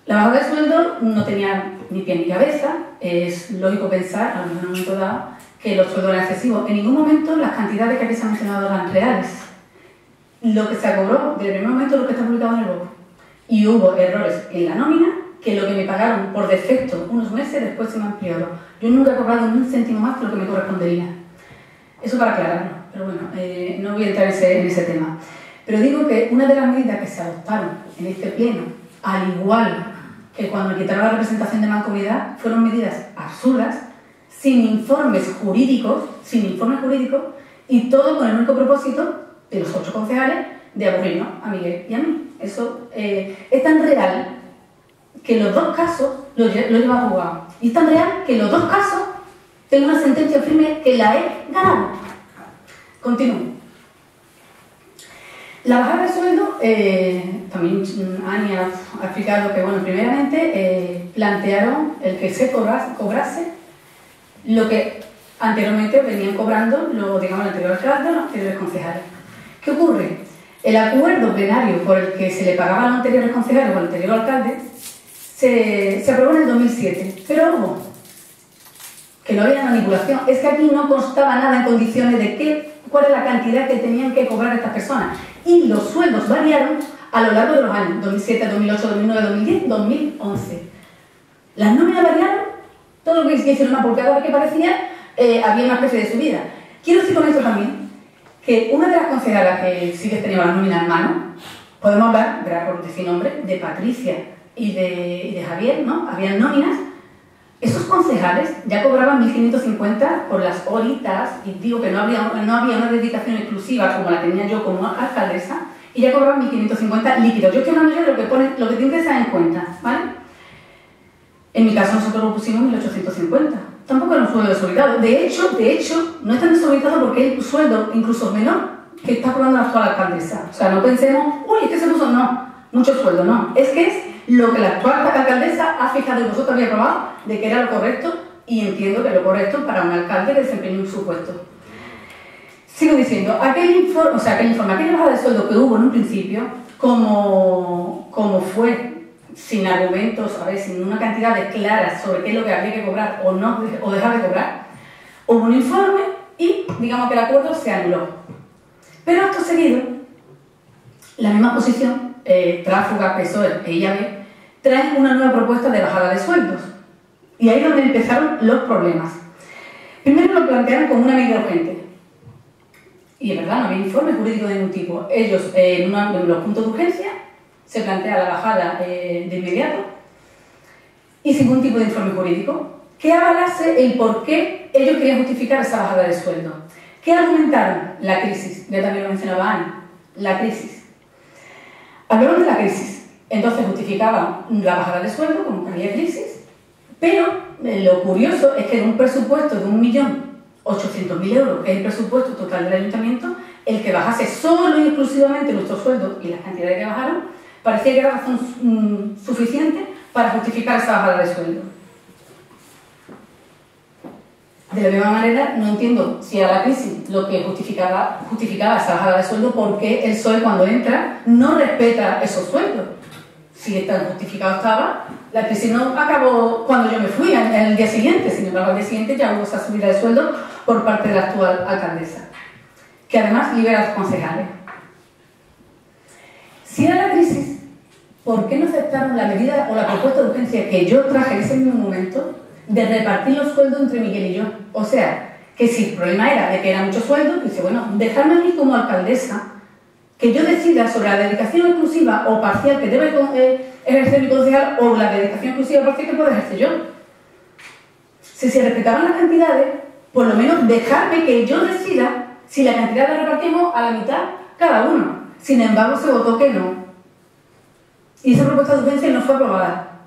La bajada de sueldo no tenía ni pie ni cabeza, es lógico pensar, a un momento dado, que los sueldos eran excesivos. En ningún momento las cantidades que aquí se han mencionado eran reales. Lo que se cobró desde el primer momento es lo que está publicado en el BOP. Y hubo errores en la nómina, que lo que me pagaron por defecto unos meses después se me ampliaron. Yo nunca he cobrado ni un céntimo más que lo que me correspondería. Eso para aclararlo, pero bueno, no voy a entrar en ese tema. Pero digo que una de las medidas que se adoptaron en este pleno, al igual que cuando quitaron la representación de mancomunidad, fueron medidas absurdas, sin informes jurídicos, y todo con el único propósito de los 8 concejales de aburrirnos a Miguel y a mí. Eso es tan real que los dos casos lo lleva juzgado. Y es tan real que los dos casos tengo una sentencia firme que la he ganado. Continúo. La bajada de sueldo, también Ani ha explicado que, bueno, primeramente plantearon el que se cobrase lo que anteriormente venían cobrando, digamos, el anterior alcalde o los anteriores concejales. ¿Qué ocurre? El acuerdo plenario por el que se le pagaba a los anteriores concejales o al anterior alcalde se aprobó en el 2007, pero ojo, que no había manipulación, es que aquí no constaba nada en condiciones de cuál es la cantidad que tenían que cobrar estas personas. Y los sueldos variaron a lo largo de los años, 2007, 2008, 2009, 2010, 2011. Las nóminas variaron, todo lo que hicieron una por cada vez que parecía, había una especie de subida. Quiero decir con esto también que una de las concejalas que sí que tenía la nómina en mano, podemos hablar, verá por decir nombre, de Patricia y de Javier, ¿no? Habían nóminas. Esos concejales ya cobraban 1.550 por las horitas, y digo que no había una dedicación exclusiva como la tenía yo como alcaldesa, y ya cobraban 1.550 líquidos. Yo estoy hablando ya de lo que tienen que tener en cuenta, ¿vale? En mi caso nosotros lo pusimos 1.850. Tampoco era un sueldo desorbitado. De hecho, no es tan desorbitado porque es un sueldo incluso menor que está cobrando la actual alcaldesa. O sea, no pensemos, uy, es que se puso, no, mucho sueldo, no. Es que es lo que la actual alcaldesa ha fijado y vosotros habéis aprobado de que era lo correcto, y entiendo que lo correcto para un alcalde que desempeñe un supuesto. Sigo diciendo, aquella bajada de sueldo que hubo en un principio, como fue sin argumentos, a ver, sin una cantidad de claras sobre qué es lo que habría que cobrar o no, o dejar de cobrar, hubo un informe y digamos que el acuerdo se anuló. Pero acto seguido, la misma posición, Tráfuga, PSOE e IAB, traen una nueva propuesta de bajada de sueldos. Y ahí es donde empezaron los problemas. Primero lo plantearon como una medida urgente. Y es verdad, no había informe jurídico de ningún tipo. Ellos, en los puntos de urgencia, se plantea la bajada de inmediato y sin ningún tipo de informe jurídico que avalase el por qué ellos querían justificar esa bajada de sueldo. ¿Qué argumentaron? La crisis. Ya también lo mencionaba Ana. La crisis. Hablaron de la crisis. Entonces justificaban la bajada de sueldo como que había crisis, pero lo curioso es que de un presupuesto de 1.800.000 euros, que es el presupuesto total del ayuntamiento, el que bajase solo y exclusivamente nuestros sueldos y las cantidades que bajaron, parecía que era razón suficiente para justificar esa bajada de sueldo. De la misma manera, no entiendo si a la crisis lo que justificaba esa bajada de sueldo, ¿por qué el PSOE cuando entra no respeta esos sueldos? Si tan justificado estaba, la crisis no acabó cuando yo me fui, el día siguiente. Sin embargo, al día siguiente ya hubo esa subida de sueldo por parte de la actual alcaldesa, que además libera a los concejales. Si era la crisis, ¿por qué no aceptaron la medida o la propuesta de urgencia que yo traje en ese mismo momento de repartir los sueldos entre Miguel y yo? O sea, que si el problema era de que era mucho sueldo, dice, bueno, dejarme a mí como alcaldesa que yo decida sobre la dedicación exclusiva o parcial que debe ejercer mi concejal o la dedicación exclusiva o parcial que puedo ejercer yo. Si se respetaban las cantidades, por lo menos dejarme que yo decida si la cantidad la repartimos a la mitad cada uno. Sin embargo, se votó que no. Y esa propuesta de urgencia no fue aprobada.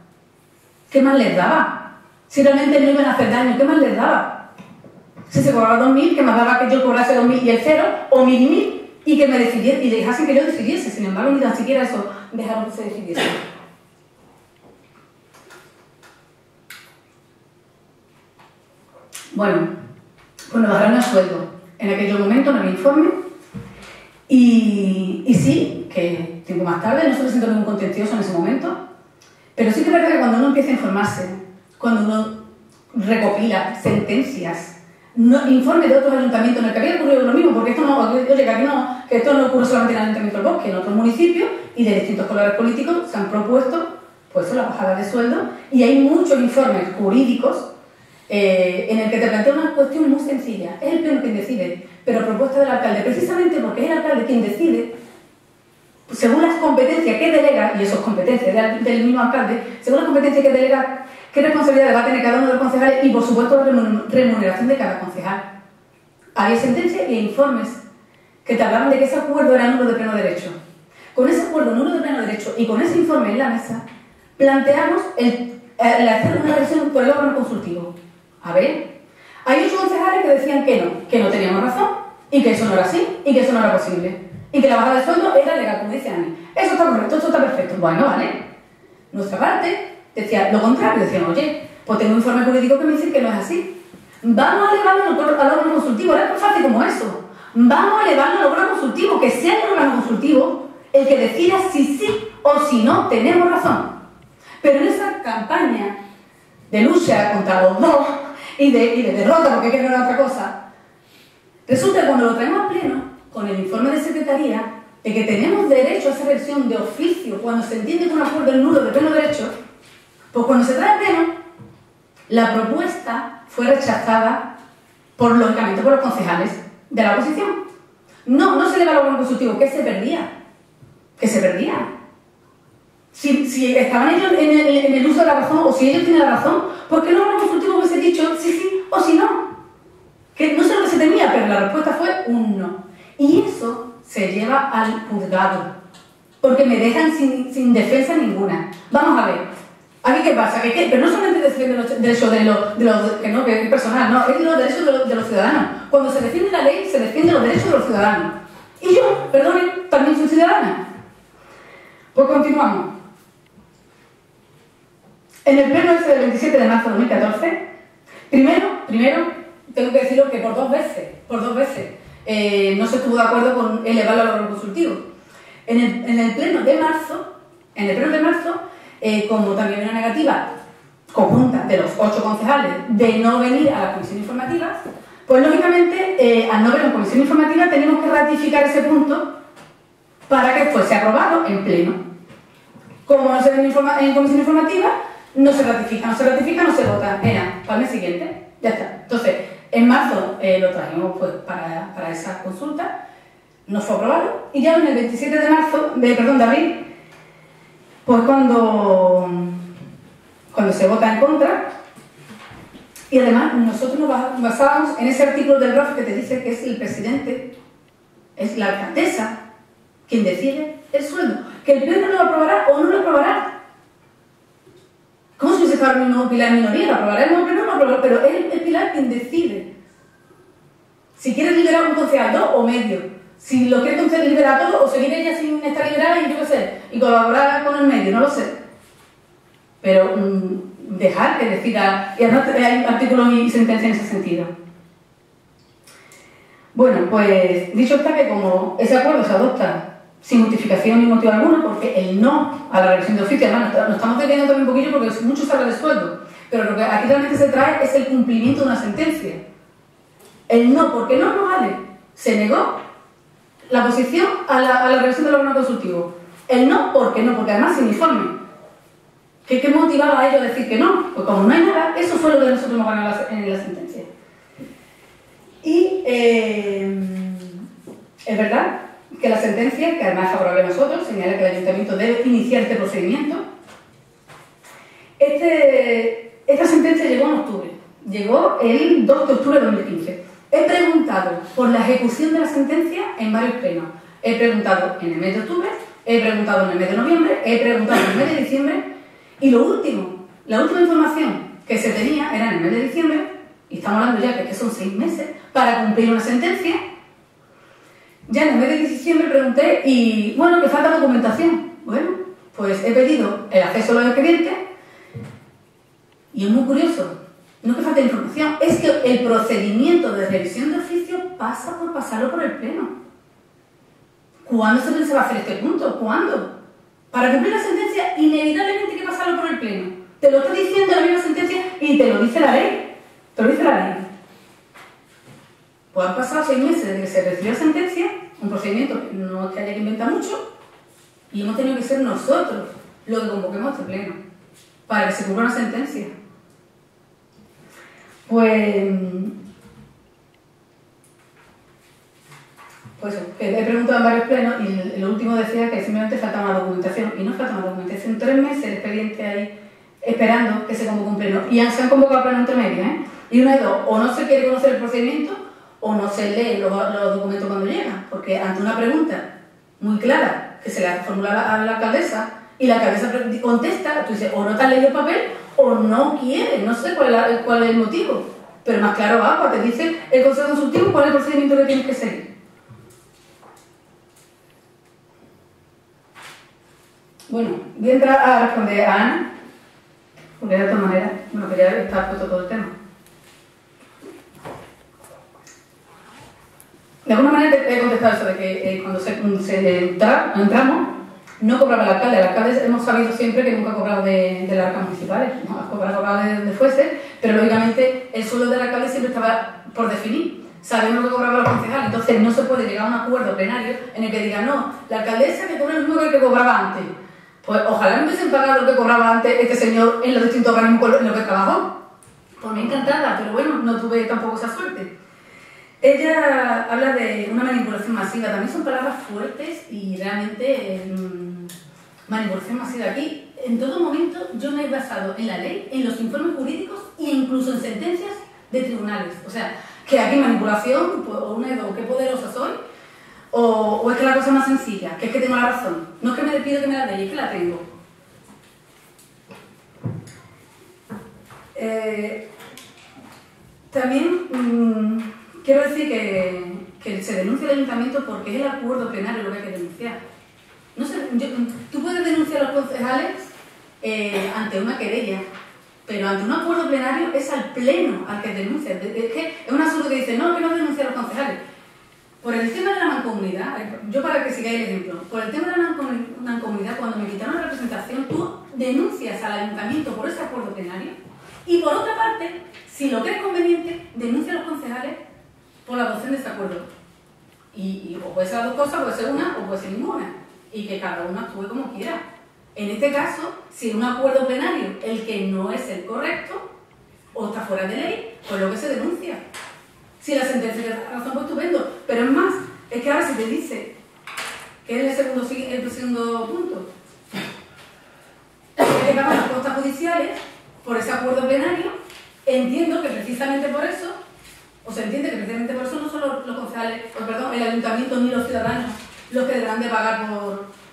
¿Qué más les daba? Si realmente no iban a hacer daño, ¿qué más les daba? Si se cobraba 2.000, ¿qué más daba que yo cobrase 2.000 y el 0? O 1.000 y que me decidiese, y dejasen que yo decidiese. Sin embargo, ni tan siquiera eso dejaron que se decidiese. Bueno, pues nos bajaron el sueldo. En aquel momento no había informe y sí, que tiempo más tarde no se presentó ningún contencioso en ese momento, pero sí que es verdad que cuando uno empieza a informarse, cuando uno recopila sentencias, informes de otros ayuntamientos en el que había ocurrido lo mismo, porque esto que esto no ocurre solamente en el Ayuntamiento del Bosque, en otros municipios y de distintos colores políticos se han propuesto pues la bajada de sueldo y hay muchos informes jurídicos en el que te plantea una cuestión muy sencilla. Es el pleno quien decide, pero propuesta del alcalde, precisamente porque es el alcalde quien decide, según las competencias que delega, y eso es competencia del mismo alcalde, según las competencias que delega, qué responsabilidad va a tener cada uno de los concejales y, por supuesto, la remuneración de cada concejal. Había sentencias y informes que te hablaban de que ese acuerdo era nulo de pleno derecho. Con ese acuerdo nulo de pleno derecho y con ese informe en la mesa, planteamos el hacer una revisión por el órgano consultivo. A ver, hay 8 concejales que decían que no teníamos razón y que eso no era así y que eso no era posible y que la bajada de sueldo era legal, como decían a mí. Eso está correcto, eso está perfecto. Bueno, vale. Nuestra parte decía lo contrario, decían, oye, pues tengo un informe jurídico que me dice que no es así. Vamos a elevarlo al órgano consultivo, era tan fácil como eso. Vamos a elevarlo al órgano consultivo, que sea el órgano consultivo el que decida si sí o si no tenemos razón. Pero en esa campaña de lucha contra los dos y de derrota, porque hay que ver otra cosa, resulta que cuando lo traemos a pleno, con el informe de secretaría, de que tenemos derecho a esa versión de oficio cuando se entiende que un acuerdo es nulo de pleno derecho, pues cuando se trae a pleno, la propuesta fue rechazada lógicamente por los concejales de la oposición. No se eleva al órgano consultivo, que se perdía. Si estaban ellos en el uso de la razón, o si ellos tienen la razón, ¿por qué el órgano consultivo hubiese dicho sí o si no? Que no sé lo que se temía, pero la respuesta fue un no. Y eso se lleva al juzgado, porque me dejan sin defensa ninguna. Vamos a ver, ¿aquí qué pasa? Pero no solamente defienden los derechos que es personal, no, es los derechos de los ciudadanos. Cuando se defiende la ley, se defienden los derechos de los ciudadanos. Y yo, perdonen, también soy ciudadana. Pues continuamos. En el pleno ese del 27 de marzo de 2014, primero, tengo que deciros que por dos veces, no se estuvo de acuerdo con elevarlo al órgano consultivo. En el pleno de marzo, como también una negativa conjunta de los 8 concejales de no venir a las comisiones informativas, pues lógicamente, al no ver en comisión informativa, tenemos que ratificar ese punto para que fuese aprobado en pleno. Como no se ve en comisión informativa, no se ratifica, no se vota. Venga, para el mes siguiente, ya está. Entonces, en marzo lo trajimos pues, para esa consulta, no fue aprobado, y ya en el 27 de abril, pues cuando se vota en contra, y además nosotros nos basábamos en ese artículo del ROF que te dice que es el presidente, es la alcaldesa quien decide el sueldo, que el pleno lo aprobará o no lo aprobará. ¿Cómo si se fuera el mismo Pilar minoría? ¿Lo aprobará el pleno o no lo aprobará? Pero es el Pilar quien decide. Si quieres liberar un concejal, 2 o medio. Si lo quiere liberar todo o seguir ella sin estar liberada y yo qué sé, y colaborar con el medio, no lo sé. Pero dejar que decida, y además hay artículos y sentencias en ese sentido. Bueno, pues dicho está que como ese acuerdo se adopta sin justificación ni motivo alguno, porque el no a la revisión de oficio, además nos estamos deteniendo también un poquillo porque mucho se habla de sueldo, pero lo que aquí realmente se trae es el cumplimiento de una sentencia. El no, porque no vale. Se negó la posición a la revisión del órgano consultivo. El no, porque además sin informe. ¿Qué motivaba a ellos a decir que no? Pues como no hay nada, eso fue lo que nosotros hemos ganado en la sentencia. Y es verdad que la sentencia, que además es favorable a nosotros, señala que el ayuntamiento debe iniciar este procedimiento. Esta sentencia llegó en octubre, llegó el 2 de octubre de 2015. He preguntado por la ejecución de la sentencia en varios plenos. He preguntado en el mes de octubre, he preguntado en el mes de noviembre, he preguntado en el mes de diciembre, y la última información que se tenía era en el mes de diciembre, y estamos hablando ya que son 6 meses para cumplir una sentencia. Ya en el mes de diciembre pregunté y, bueno, que falta documentación. Bueno, pues he pedido el acceso a los expedientes y es muy curioso, no que falte información, es que el procedimiento de revisión de oficio pasa por pasarlo por el pleno. ¿Cuándo se pensaba hacer este punto? ¿Cuándo? Para cumplir la sentencia, inevitablemente hay que pasarlo por el pleno. Te lo está diciendo la misma sentencia y te lo dice la ley. Te lo dice la ley. Pues han pasado 6 meses desde que se recibió la sentencia, un procedimiento que no es que haya que inventar mucho, y hemos tenido que ser nosotros los que convoquemos este pleno para que se cumpla una sentencia. Pues he preguntado en varios plenos y lo último decía que simplemente faltaba una documentación, y no falta una documentación. 3 meses el expediente ahí esperando que se convoque un pleno, y se han convocado pleno entre medio, y una de dos, o no se quiere conocer el procedimiento o no se leen los documentos cuando llegan, porque ante una pregunta muy clara que se le formula a la alcaldesa y la alcaldesa contesta, tú dices, o no te has leído el papel o no quiere, no sé cuál es el motivo, pero más claro agua, te dice el consejo consultivo cuál es el procedimiento que tienes que seguir. Bueno, voy a entrar a responder a Ana, porque de otra manera, bueno, que ya está puesto todo el tema. De alguna manera te he contestado eso de que cuando entramos no cobraba el alcalde hemos sabido siempre que nunca ha cobrado de las arcas municipales, no ha cobrado de donde fuese, pero lógicamente el sueldo del alcalde siempre estaba por definir, sabemos lo que cobraban los concejales, entonces no se puede llegar a un acuerdo plenario en el que diga no, la alcaldesa que cobra lo mismo que el que cobraba antes. Pues ojalá no hubiesen pagado lo que cobraba antes este señor en los distintos organismos en los que trabajó. Pues me encantada, pero bueno, no tuve tampoco esa suerte. Ella habla de una manipulación masiva, también son palabras fuertes y realmente manipulación masiva. Aquí, en todo momento, yo me he basado en la ley, en los informes jurídicos e incluso en sentencias de tribunales. O sea, que aquí manipulación, pues, o una de dos, qué poderosa soy, o es que la cosa es más sencilla, que es que tengo la razón. No es que me pido que me la dé, es que la tengo. También quiero decir que se denuncia el ayuntamiento porque es el acuerdo plenario lo que hay que denunciar. No sé, tú puedes denunciar a los concejales ante una querella, pero ante un acuerdo plenario es al pleno al que denuncias. Es que es un asunto que dice, no, que no denunciar a los concejales. Por el tema de la mancomunidad, yo para que sigáis el ejemplo, por el tema de la mancomunidad, cuando me quitaron la representación, tú denuncias al ayuntamiento por ese acuerdo plenario y por otra parte, si lo crees conveniente, denuncia a los concejales por la adopción de ese acuerdo. O puede ser las dos cosas, puede ser una o puede ser ninguna. Y que cada uno actúe como quiera. En este caso, si un acuerdo plenario, el que no es el correcto, o está fuera de ley, pues lo que se denuncia. Si la sentencia te da razón, pues estupendo. Pero es más, es que ahora si te dice, que es el segundo punto, que pagan las costas judiciales por ese acuerdo plenario, entiendo que precisamente por eso, o se entiende que precisamente por eso no son los concejales, el ayuntamiento ni los ciudadanos los que deberán de pagar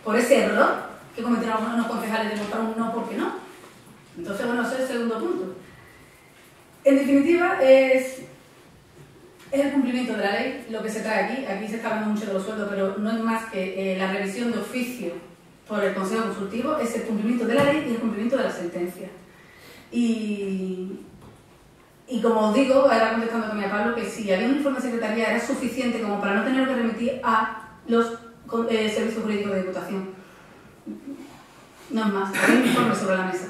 por ese error que cometieron algunos concejales de votar un no porque no. Entonces, bueno, ese es el segundo punto. En definitiva, es el cumplimiento de la ley lo que se trae aquí. Aquí se está hablando mucho de los sueldos, pero no es más que la revisión de oficio por el Consejo Consultivo, es el cumplimiento de la ley y el cumplimiento de la sentencia. Y como os digo, ahora contestando también a Pablo, que si había un informe de secretaría era suficiente como para no tener que remitir a los servicios jurídicos de Diputación. No es más, hay un informe sobre la mesa.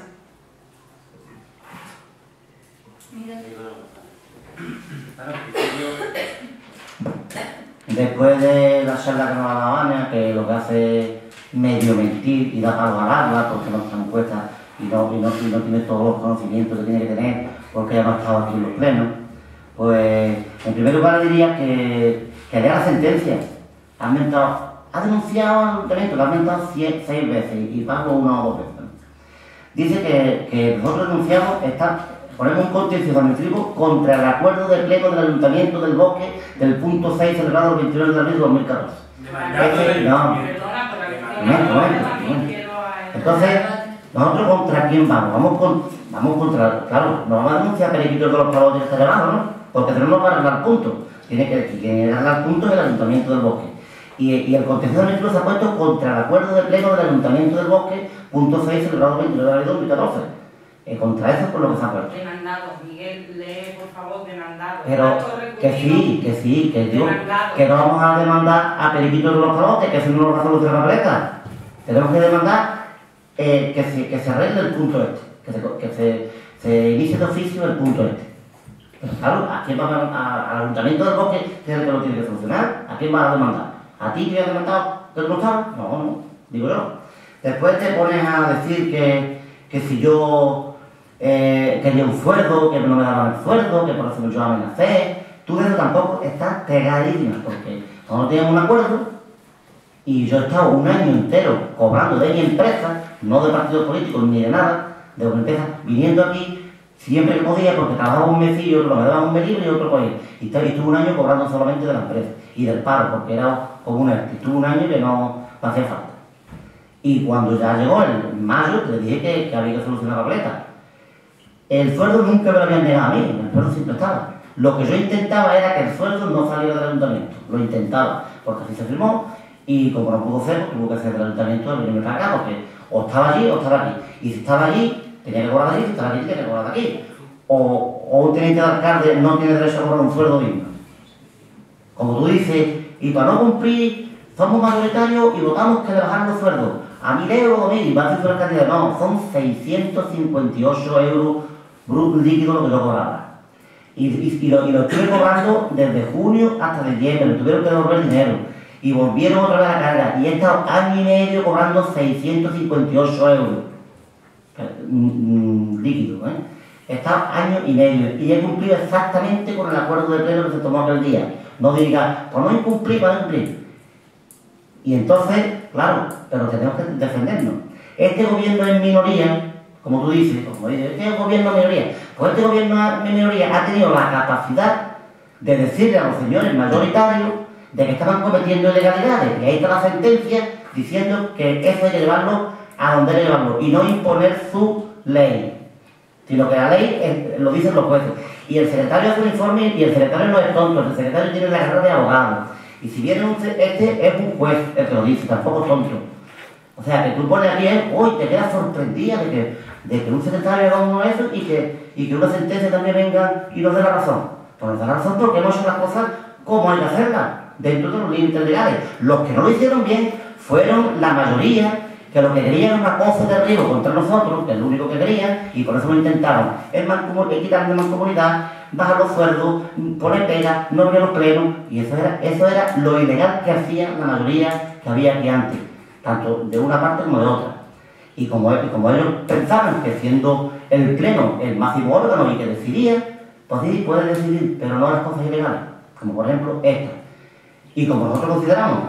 Después de la charla que nos ha dado Ana, que lo que hace es medio mentir y da palo al agua porque no está en encuesta y no tiene todos los conocimientos que tiene que tener porque ya no ha estado aquí en los plenos, pues en primer lugar diría que lea la sentencia. Ha denunciado al ayuntamiento, lo ha mentado 6 veces y Pablo 1 o 2 veces. Dice que nosotros denunciamos, ponemos un contencioso administrativo contra el acuerdo de pleno del Ayuntamiento del Bosque del punto 6 celebrado el 29 de abril de 2014. Entonces, ¿nosotros contra quién vamos? Vamos contra, claro, nos vamos a denunciar periquitos de los palotes que está llevado, ¿no? Porque tenemos que arreglar puntos. Tiene que arreglar puntos del Ayuntamiento del Bosque. Y el contencioso administrativo se ha puesto contra el acuerdo de pleno del Ayuntamiento del Bosque, punto 6 celebrado el 29 de abril de 2014. Contra eso es por lo que se ha puesto. Demandado, Miguel, lee por favor, demandado. Pero que digo, que no vamos a demandar a periquitos de los palotes, que eso no nos va a solucionar la papeleta. Tenemos que demandar que se arregle el punto este, que se inicie de oficio el punto este. Pero claro, ¿a quién va al Ayuntamiento del Bosque, que es el que lo tiene que solucionar? ¿A quién va a demandar? ¿A ti que has demandado del Estado? No, digo yo. Después te pones a decir que si yo quería un sueldo, que no me daban el sueldo, que por eso yo amenacé. Tú de eso tampoco estás pegadísima, porque cuando teníamos un acuerdo, y yo he estado un año entero cobrando de mi empresa, no de partidos políticos ni de nada, de una empresa, viniendo aquí siempre que podía, porque trabajaba un mesillo, lo me daban un mes libre y otro podía. Y estuve un año cobrando solamente de la empresa y del paro, porque era como un ERTE. Estuve un año que no hacía falta. Y cuando ya llegó el mayo, le dije que había que solucionar la papeleta. El sueldo nunca me lo habían negado a mí, el sueldo siempre estaba. Lo que yo intentaba era que el sueldo no saliera del ayuntamiento. Lo intentaba, porque así se firmó, y como no pudo ser, pues tuvo que hacer del ayuntamiento de venirme para acá, porque o estaba allí o estaba aquí. Y si estaba allí, tenía que cobrar de allí, si estaba aquí, tenía que cobrar de aquí. O un teniente de alcalde no tiene derecho a cobrar un sueldo digno. Como tú dices, y para no cumplir, somos mayoritarios y votamos que le bajaran los sueldos a 1.000 euros o 2.000, y va a decir la cantidad. No, son 658 euros brutos líquidos lo que yo cobraba. Y lo estuve cobrando desde junio hasta diciembre, me tuvieron que devolver dinero. Y volvieron otra vez a la carga. Y he estado año y medio cobrando 658 euros. Líquido, ¿eh? He estado año y medio. Y he cumplido exactamente con el acuerdo de pleno que se tomó aquel día. No diga, pues no incumplí, para incumplir. Y entonces, claro, pero tenemos que defendernos. Este gobierno es minoría, como tú dices, este gobierno es minoría. Pues este gobierno de minoría ha tenido la capacidad de decirle a los señores mayoritarios de que estaban cometiendo ilegalidades. Y ahí está la sentencia diciendo que eso hay que llevarlo a donde hay que llevarlo y no imponer su ley, sino que la ley lo dicen los jueces. Y el secretario hace un informe y el secretario no es tonto, el secretario tiene la carrera de abogado. Y si viene este es un juez el que lo dice, tampoco es tonto. O sea, que tú pones aquí, uy, te quedas sorprendida de que un secretario haga uno de eso y que una sentencia también venga y nos dé la razón. Pues nos da la razón porque hemos hecho las cosas como hay que hacerlas, dentro de los límites legales. Los que no lo hicieron bien fueron la mayoría que lo que querían era una cosa de riesgo contra nosotros, que es lo único que querían, y por eso lo intentaron. Quitar de mancomunidad, bajar los sueldos, poner pegas, no abrir los plenos, y eso era lo ilegal que hacían la mayoría que había aquí antes, tanto de una parte como de otra. Y como ellos pensaban que siendo el pleno el máximo órgano y que decidía, pues sí, puede decidir, pero no las cosas ilegales, como por ejemplo esta. Y como nosotros consideramos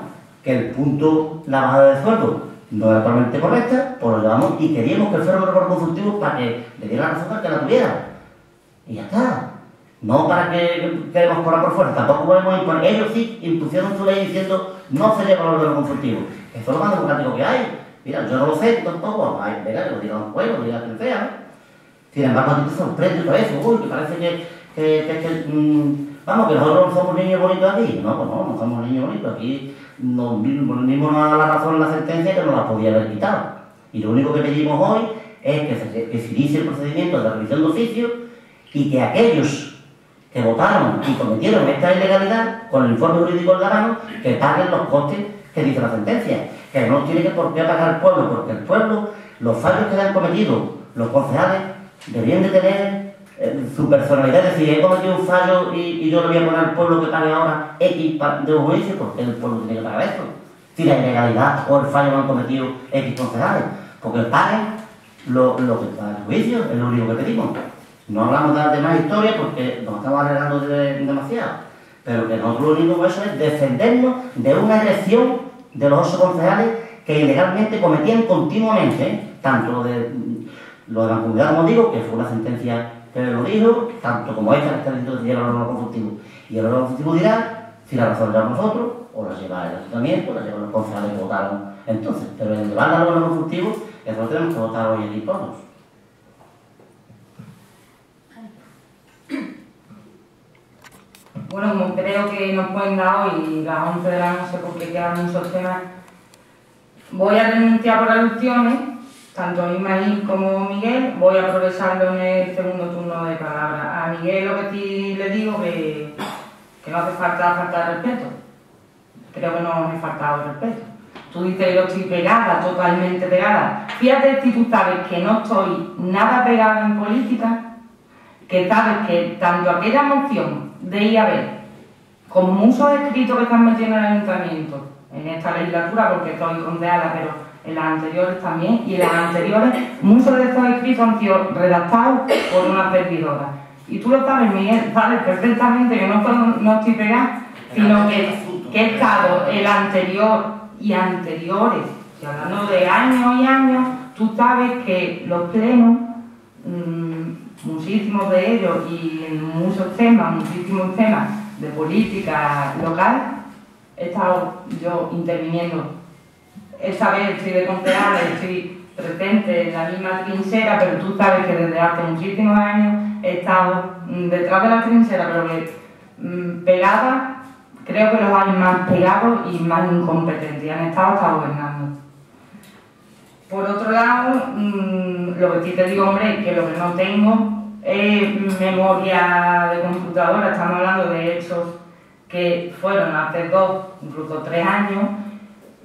que el punto, la bajada de sueldo, no era totalmente correcta, pues lo llevamos y queríamos que fuera un recorte consultivo para que le diera la razón al que la tuviera. Y ya está. No para que queremos cobrar por fuerza, tampoco podemos imponer. Ellos sí impusieron su ley diciendo no se lleva el órgano consultivo. Eso es lo más democrático que hay. Mira, yo no lo sé tampoco, ay, venga, que lo diga un pueblo, lo diga quien sea, ¿no? Sin embargo, a ti te sorprende todo eso, uy, que parece vamos, que nosotros no somos niños bonitos aquí. No, pues no somos niños bonitos. Aquí nos dimos la razón en la sentencia que nos la podía haber quitado. Y lo único que pedimos hoy es que se inicie el procedimiento de revisión de oficio y que aquellos que votaron y cometieron esta ilegalidad, con el informe jurídico en la mano, que paguen los costes que dice la sentencia. Que no tiene por qué pagar el pueblo, porque el pueblo, los fallos que le han cometido los concejales, deberían de tener su personalidad. Es decir, he cometido un fallo y yo le voy a poner al pueblo que pague ahora X de juicio, porque el pueblo tiene que pagar esto. Si la ilegalidad o el fallo lo han cometido X concejales, porque paguen lo que paga el juicio, es lo único que pedimos. No hablamos de más historia porque nos estamos arreglando demasiado, pero que nosotros lo único que eso es defendernos de una elección de los 8 concejales que ilegalmente cometían continuamente, tanto de lo de la comunidad, como digo, que fue una sentencia que lo dijo, tanto como esta que está diciendo que se lleva el órgano consultivo. Y el órgano consultivo dirá si la razón la llevamos nosotros, o la lleva el ayuntamiento, la llevan los concejales que votaron entonces. Pero en llevarla al órgano consultivo, eso lo tenemos que votar hoy aquí todos. Bueno, como creo que nos pueden dar hoy las 11 de la noche porque quedan muchos temas, voy a renunciar por alusiones, tanto Ismael como Miguel. Voy a aprovecharlo en el segundo turno de palabra. A Miguel lo que sí le digo que no hace falta respeto. Creo que no me he faltado el respeto. Tú dices que yo estoy pegada, totalmente pegada. Fíjate si tú sabes que no estoy nada pegada en política, que sabes que tanto aquella moción de IAB como muchos escritos que están metiendo en el ayuntamiento en esta legislatura, porque estoy concejala, pero en las anteriores también, y en las anteriores muchos de estos escritos han sido redactados por una servidora. Y tú lo sabes, Miguel, sabes perfectamente que no estoy pegada, sino que he estado el anterior y anteriores, y hablando de años y años. Tú sabes que los plenos, muchísimos de ellos, y en muchísimos temas de política local, he estado yo interviniendo. Esta vez estoy de concejal, estoy presente en la misma trinchera, pero tú sabes que desde hace muchísimos años he estado detrás de la trinchera, pero que pegada, creo que los hay más pegados y más incompetentes, y han estado hasta gobernando. Por otro lado, lo que sí te digo, hombre, que lo que no tengo es memoria de computadora. Estamos hablando de hechos que fueron hace 2, incluso 3 años,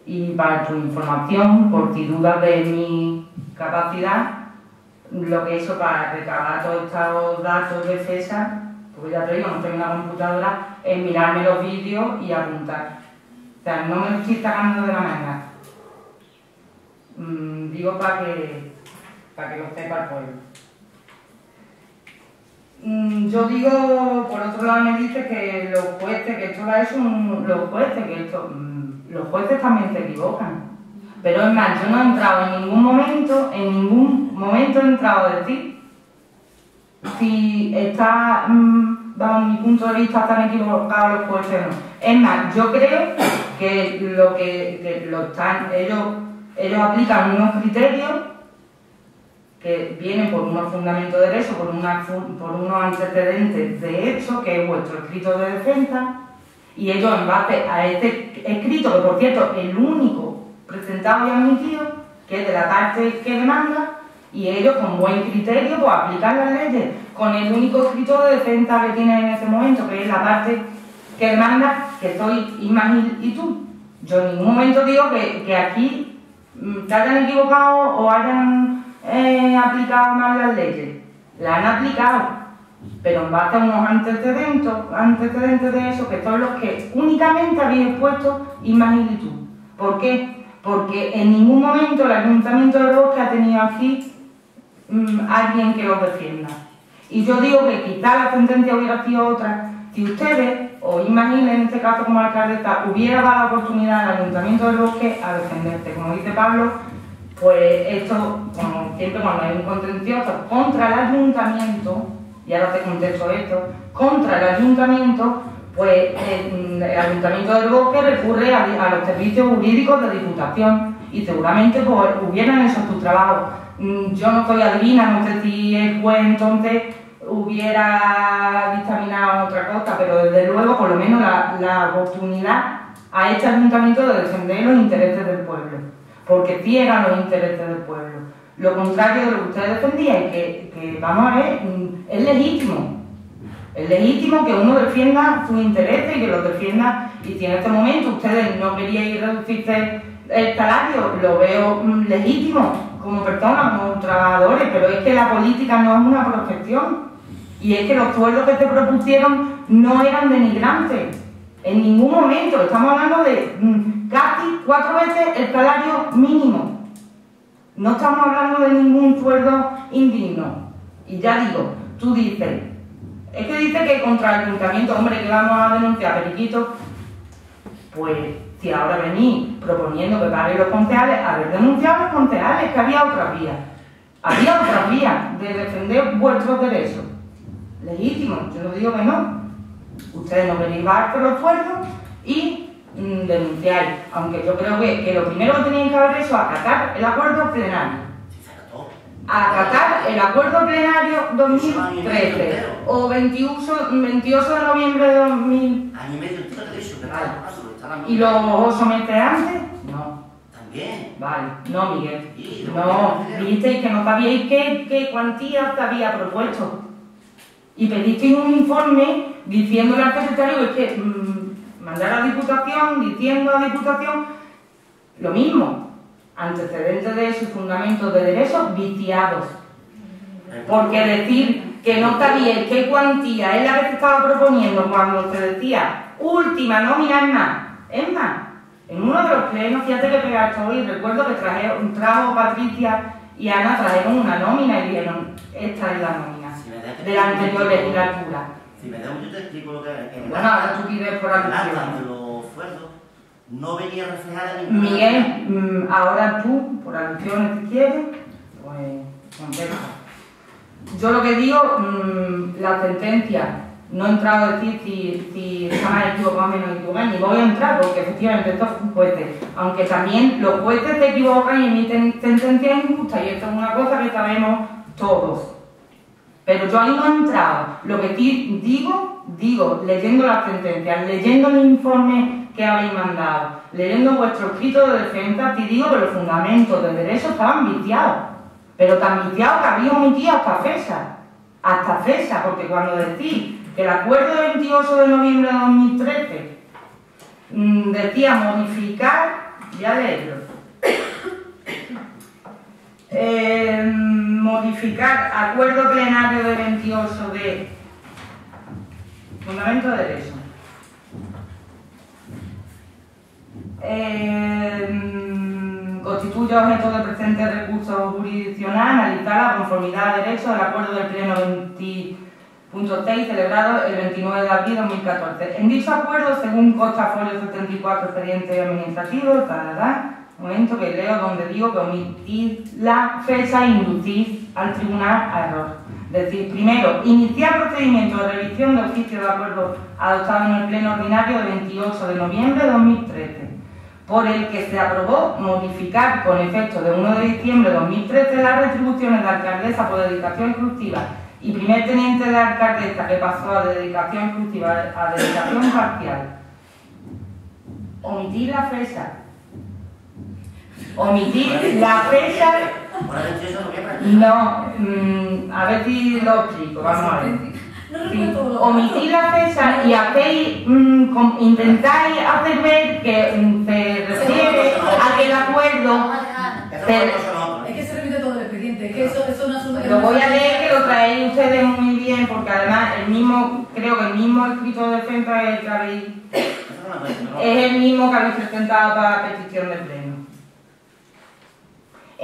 y para tu información, por si dudas de mi capacidad, lo que he hecho para recabar todos estos datos de FESA, porque ya te digo, no tengo una computadora, es mirarme los vídeos y apuntar. O sea, no me lo estoy sacando de la manga. Digo para que lo sepa el pueblo. Yo digo, por otro lado me dice que los jueces, que esto lo ha hecho los jueces, los jueces también se equivocan. Pero es más, yo no he entrado en ningún momento he entrado a decir si está, bajo mi punto de vista, están equivocados los jueces o no. Es más, yo creo que ellos aplican unos criterios que vienen por unos fundamentos de derecho, por unos antecedentes de hecho, que es vuestro escrito de defensa, y ellos, en base a este escrito, que por cierto es el único presentado y admitido, que es de la parte que demanda, y ellos con buen criterio pues aplican las leyes con el único escrito de defensa que tienen en ese momento, que es la parte que demanda, que soy Ismael y tú. Yo en ningún momento digo que aquí se hayan equivocado o hayan aplicado mal las leyes. La han aplicado, pero en base a unos antecedentes de eso, que son los que únicamente habéis expuesto Isma y tú. ¿Por qué? Porque en ningún momento el Ayuntamiento de Bosque ha tenido aquí alguien que los defienda. Y yo digo que quizá la sentencia hubiera sido otra si ustedes, o imaginen en este caso como alcaldesa, hubiera dado la oportunidad al Ayuntamiento del Bosque a defenderse. Como dice Pablo, pues esto, como siempre cuando hay un contencioso contra el Ayuntamiento, y ahora te contesto esto, contra el Ayuntamiento, pues el Ayuntamiento del Bosque recurre a los servicios jurídicos de Diputación y seguramente pues, hubieran hecho su trabajo. Yo no soy adivina, no sé si el juez entonces hubiera dictaminado otra cosa, pero desde luego por lo menos la oportunidad a este ayuntamiento de defender los intereses del pueblo, porque sí eran los intereses del pueblo. Lo contrario de lo que ustedes defendían, que vamos a ver, es legítimo. Es legítimo que uno defienda sus intereses y que los defienda, y si en este momento ustedes no queríais reducirse el salario, lo veo legítimo como personas, como trabajadores, pero es que la política no es una profesión. Y es que los sueldos que se propusieron no eran denigrantes. En ningún momento. Estamos hablando de casi 4 veces el salario mínimo. No estamos hablando de ningún sueldo indigno. Y ya digo, tú dices, es que dice que contra el ayuntamiento, hombre, que vamos a denunciar, periquito. Pues si ahora venís proponiendo que paguen los concejales, haber denunciado a los concejales, que había otra vía. Había otra vía de defender vuestros derechos. Legítimo, yo no digo que no. Ustedes no venís bajar por los sueldos y denunciáis. Aunque yo creo que lo primero que tenían que haber hecho es acatar el acuerdo plenario. Acatar el acuerdo plenario 2013 o 28 de noviembre de 2000. Año y medio, ¿tú te dicho? ¿Y los sometes antes? No. También. Vale, no, Miguel. No, dijisteis que no sabíais qué cuantía se había propuesto. Y pedisteis un informe diciéndole al secretario que mandar a Diputación, diciendo a Diputación lo mismo, antecedentes de sus fundamentos de derechos viciados. Porque decir que no sabíais qué cuantía es la que se estaba proponiendo cuando se decía última nómina es más, en uno de los plenos, fíjate que pegaste hoy, recuerdo que trajo Patricia y Ana, trajeron una nómina y dijeron, esta es la nómina de la anterior legislatura. Si me da un yo te explico lo que es. Bueno, ahora tú pides por alusión. De los sueldos no venía reflejada ninguna. Miguel, ahora tú, por alusiones si quieres, pues contesta. Yo lo que digo, la sentencia, no he entrado a decir si está más equivocado o menos equivocado, ni voy a entrar porque efectivamente estos son jueces, aunque también los jueces se equivocan y emiten sentencias injustas y esto es una cosa que sabemos todos. Pero yo ahí no he entrado. Lo que digo, leyendo las sentencias, leyendo el informe que habéis mandado, leyendo vuestro escrito de defensa, te digo que los fundamentos del derecho estaban viciados. Pero tan viciados que había omitido hasta fecha, porque cuando decís que el acuerdo del 28 de noviembre de 2013 decía modificar, ya leerlo. Modificar acuerdo plenario de 28 de fundamento de derecho. Constituye objeto del presente recurso jurisdiccional analizar la conformidad a derecho del acuerdo del pleno 20.6 celebrado el 29 de abril de 2014. En dicho acuerdo, según consta folio 74 expediente administrativo, momento que leo donde digo que omitir la fecha e inducir al tribunal a error. Es decir, primero, iniciar procedimiento de revisión de oficio de acuerdo adoptado en el pleno ordinario del 28 de noviembre de 2013, por el que se aprobó modificar con efecto de 1 de diciembre de 2013 las retribuciones de alcaldesa por dedicación exclusiva y primer teniente de alcaldesa que pasó a dedicación exclusiva a dedicación parcial. Omitir la fecha. Omitir la fecha. No, a ver si lo explico, vamos a ver. Sí, omitir la fecha y hacéis, intentáis hacer ver que se refiere a que el acuerdo Es que se repite todo el expediente, es que eso es un asunto que... Lo voy a leer, que lo traéis ustedes muy bien, porque además el mismo, creo que el mismo escrito de defensa es el mismo que habéis presentado para petición de pleno.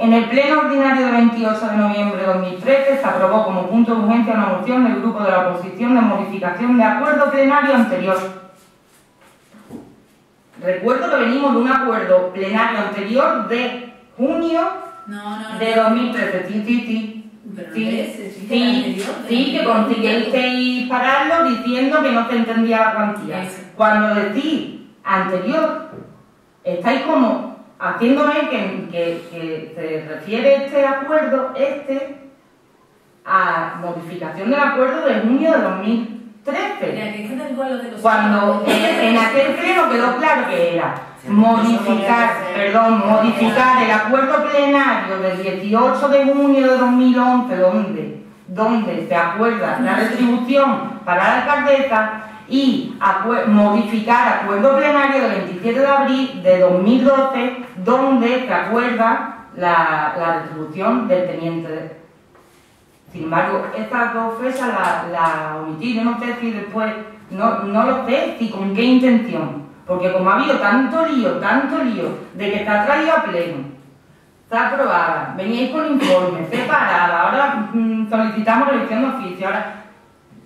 En el pleno ordinario del 28 de noviembre de 2013 se aprobó como punto de urgencia una moción del grupo de la oposición de modificación de acuerdo plenario anterior. Recuerdo que venimos de un acuerdo plenario anterior de junio de 2013. Sí, que conseguisteis pararlo diciendo que no se entendía la cuantía. Cuando decís anterior, estáis como haciendo ver que se refiere este acuerdo a modificación del acuerdo de junio de 2013. Cuando en aquel pleno quedó claro que era modificar el acuerdo plenario del 18 de junio de 2011, donde se acuerda la retribución para la alcaldesa, y modificar acuerdo plenario del 27 de abril de 2012, donde se acuerda la retribución del teniente. Sin embargo, estas dos fechas las omití. Yo no sé si después, no lo sé, si con qué intención, porque como ha habido tanto lío, de que está traído a pleno, está aprobada, veníais con informes, separada, ahora solicitamos revisión de oficio, ahora...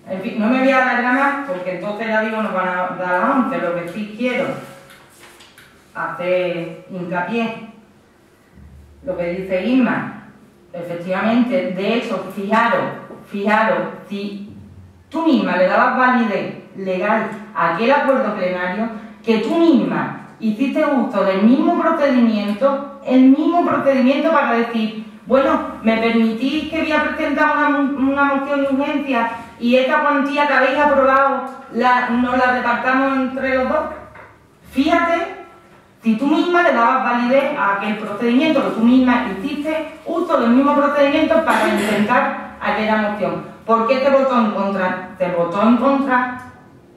En fin, no me voy a alargar más porque entonces ya digo nos van a dar a las 11. Lo que sí quiero hacer hincapié, lo que dice Isma, efectivamente, de hecho, fijaros, si tú misma le dabas validez legal a aquel acuerdo plenario, que tú misma hiciste uso del mismo procedimiento para decir, bueno, me permitís que voy a presentar una moción de urgencia y esta cuantía que habéis aprobado nos la repartamos entre los dos. Fíjate, si tú misma le dabas validez a aquel procedimiento, que tú misma hiciste uso del mismo procedimiento para intentar aquella moción. ¿Por qué te votó en contra? Te votó en contra,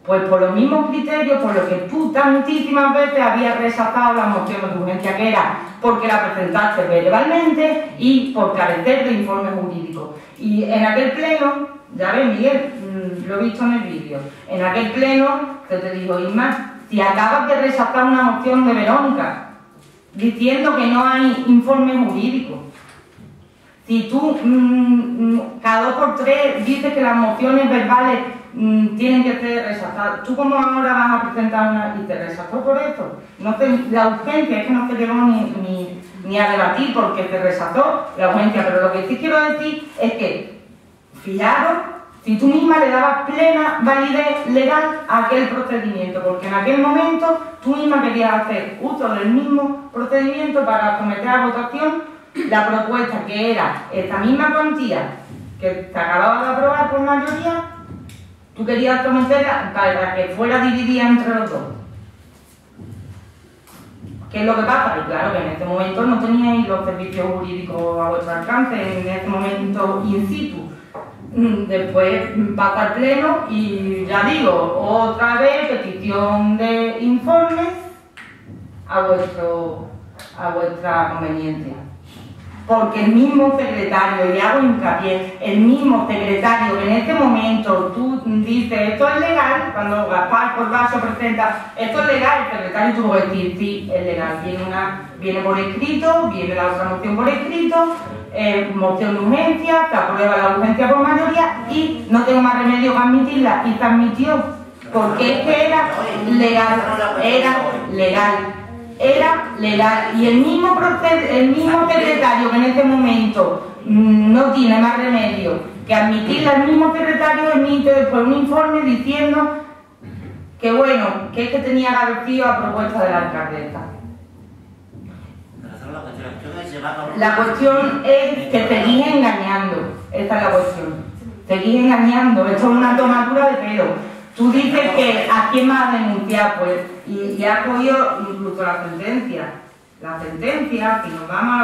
pues por los mismos criterios por los que tú tantísimas veces habías rechazado la moción de urgencia, que era porque la presentaste verbalmente y por carecer de informe jurídico. Y en aquel pleno, ya ves, Miguel, lo he visto en el vídeo, en aquel pleno se te dijo, Isma, si acabas de rechazar una moción de Verónica diciendo que no hay informe jurídico, si tú cada 2 por 3 dices que las mociones verbales tienen que ser rechazadas, ¿tú cómo ahora vas a presentar una y te rechazó por esto? La urgencia es que no se llegó ni a debatir porque se rechazó la urgencia, pero lo que sí quiero decir es que, fijaros, si tú misma le dabas plena validez legal a aquel procedimiento, porque en aquel momento tú misma querías hacer uso del mismo procedimiento para someter a votación la propuesta, que era esta misma cuantía que se acababa de aprobar por mayoría, tú querías someterla para que fuera dividida entre los dos. ¿Qué es lo que pasa? Que claro, que en este momento no teníais los servicios jurídicos a vuestro alcance, en este momento in situ. Después pasa al pleno y ya digo, otra vez petición de informes a vuestra conveniencia. Porque el mismo secretario, y hago hincapié, el mismo secretario que en este momento tú dices esto es legal, cuando Gaspar Corbacho presenta esto es legal, el secretario tuvo que decir sí, es legal, viene por escrito, viene la otra moción por escrito, moción de urgencia, se aprueba la urgencia por mayoría y no tengo más remedio que admitirla, y se admitió, porque es que era legal, y el mismo secretario que en este momento no tiene más remedio que admitirla, el mismo secretario emite después un informe diciendo que bueno, que es que tenía que haber sido a propuesta de la alcaldesa. La cuestión es que seguís engañando, esta es la cuestión, seguís engañando, esto es una tomadura de pelo. Tú dices que a quién vas a denunciar, pues, y has cogido incluso la sentencia. La sentencia, si nos vamos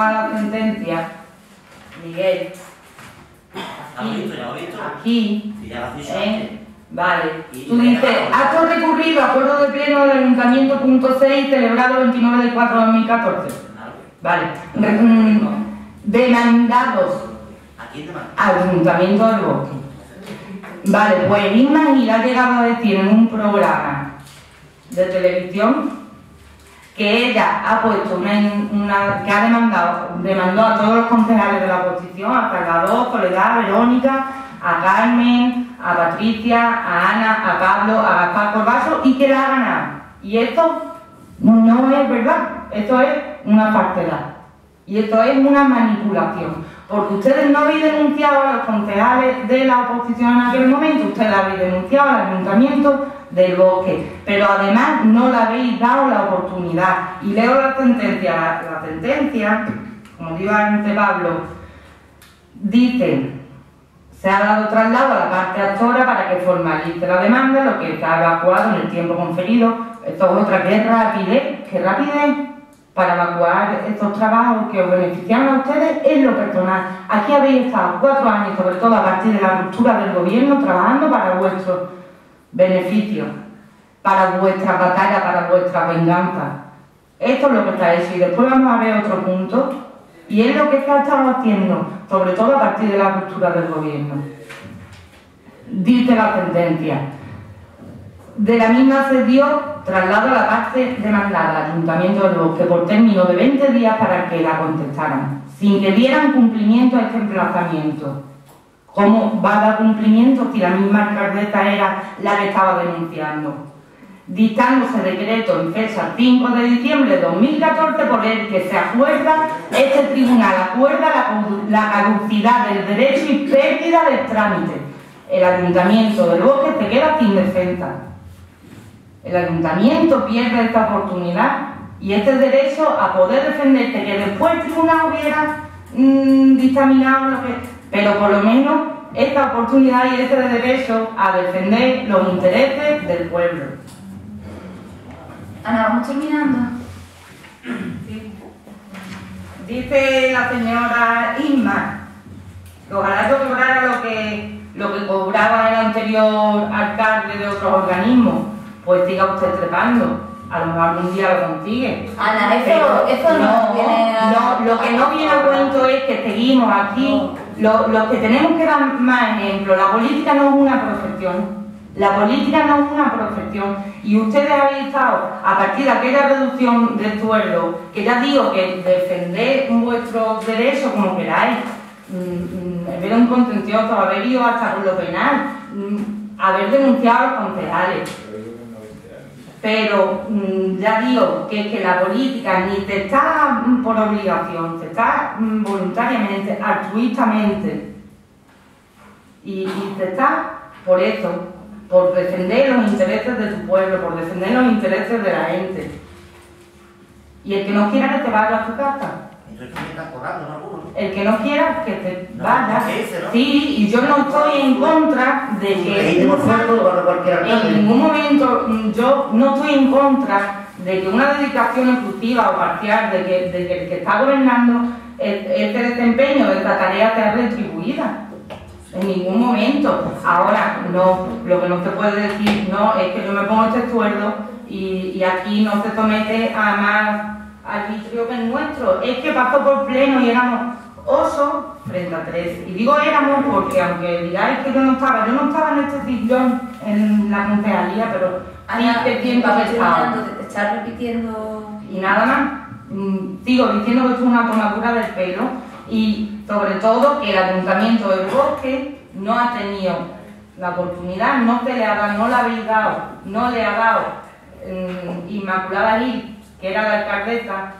a la sentencia, Miguel, aquí, Vale. Tú dices, acto recurrido, acuerdo de pleno del Ayuntamiento, punto 6, celebrado 29 de 4 de 2014. Vale. Demandados. ¿A quién demanda? Al Ayuntamiento del Bosque. Vale, pues Isma Gil ha llegado a decir en un programa de televisión que ella ha puesto que ha demandó a todos los concejales de la oposición, a Salvador, Soledad, a Verónica, a Carmen, a Patricia, a Ana, a Pablo, a Gaspar Corbaso, y que la ha ganado. Y esto no es verdad, esto es una falsedad. Y esto es una manipulación. Porque ustedes no habéis denunciado a los concejales de la oposición en aquel momento, ustedes habéis denunciado al Ayuntamiento del Bosque, pero además no le habéis dado la oportunidad. Y leo la sentencia. La sentencia, como digo antes Pablo, dice: se ha dado traslado a la parte actora para que formalice la demanda, lo que está evacuado en el tiempo conferido. Esto es otra, que rapidez para evacuar estos trabajos que os benefician a ustedes en lo personal. Aquí habéis estado 4 años, sobre todo a partir de la ruptura del gobierno, trabajando para vuestros beneficios, para vuestra batalla, para vuestra venganza. Esto es lo que está hecho. Y después vamos a ver otro punto, y es lo que se ha estado haciendo, sobre todo a partir de la ruptura del gobierno. Dice la sentencia: de la misma se dio traslado a la parte demandada al Ayuntamiento del Bosque por término de 20 días para que la contestaran, sin que dieran cumplimiento a este emplazamiento. ¿Cómo va a dar cumplimiento si la misma alcaldesa era la que estaba denunciando? Dictándose decreto en fecha 5 de diciembre de 2014 por el que se acuerda, este tribunal acuerda la caducidad del derecho y pérdida del trámite. El Ayuntamiento del Bosque se queda sin defensa. El Ayuntamiento pierde esta oportunidad y este derecho a poder defenderse, que después el tribunal hubiera dictaminado lo que... Pero por lo menos esta oportunidad y este derecho a defender los intereses del pueblo. Ana, ¿vamos terminando? Sí. Dice la señora Isma que ojalá yo cobrara lo que cobraba el anterior alcalde de otros organismos. Pues siga usted trepando, a lo mejor algún día lo consigue. Ana, eso no viene a... No, lo que no viene a cuento es que seguimos aquí. Lo que tenemos que dar más ejemplo, la política no es una profesión. La política no es una profesión. Y ustedes habéis estado, a partir de aquella reducción del sueldo, que ya digo que defender vuestros derechos como queráis, en vez de un contencioso, haber ido hasta por lo penal, haber denunciado a los concejales. Pero ya digo que la política ni te está por obligación, te está voluntariamente, altruistamente. Y te está por eso, por defender los intereses de tu pueblo, por defender los intereses de la gente. Y el que no quiera que te vaya a su casa. El que no quiera que te vaya. Sí, y yo no estoy en contra de que... En ningún momento yo no estoy en contra de que una dedicación exclusiva o parcial de que el que está gobernando este desempeño de esta tarea sea retribuida. En ningún momento. Ahora, no, lo que no se puede decir no es que yo me pongo este sueldo y aquí no se somete a más arbitrio que el nuestro. Es que pasó por pleno y éramos 8 frente a 3. Y digo éramos porque, aunque digáis que yo no estaba en este sillón en la concejalía, pero sí que siento que estaba. Te estás repitiendo. Y nada más, sigo diciendo que esto es una tomadura del pelo y sobre todo que el Ayuntamiento del Bosque no ha tenido la oportunidad, no le habéis dado, no le ha dado Inmaculada Gil, que era la alcaldesa,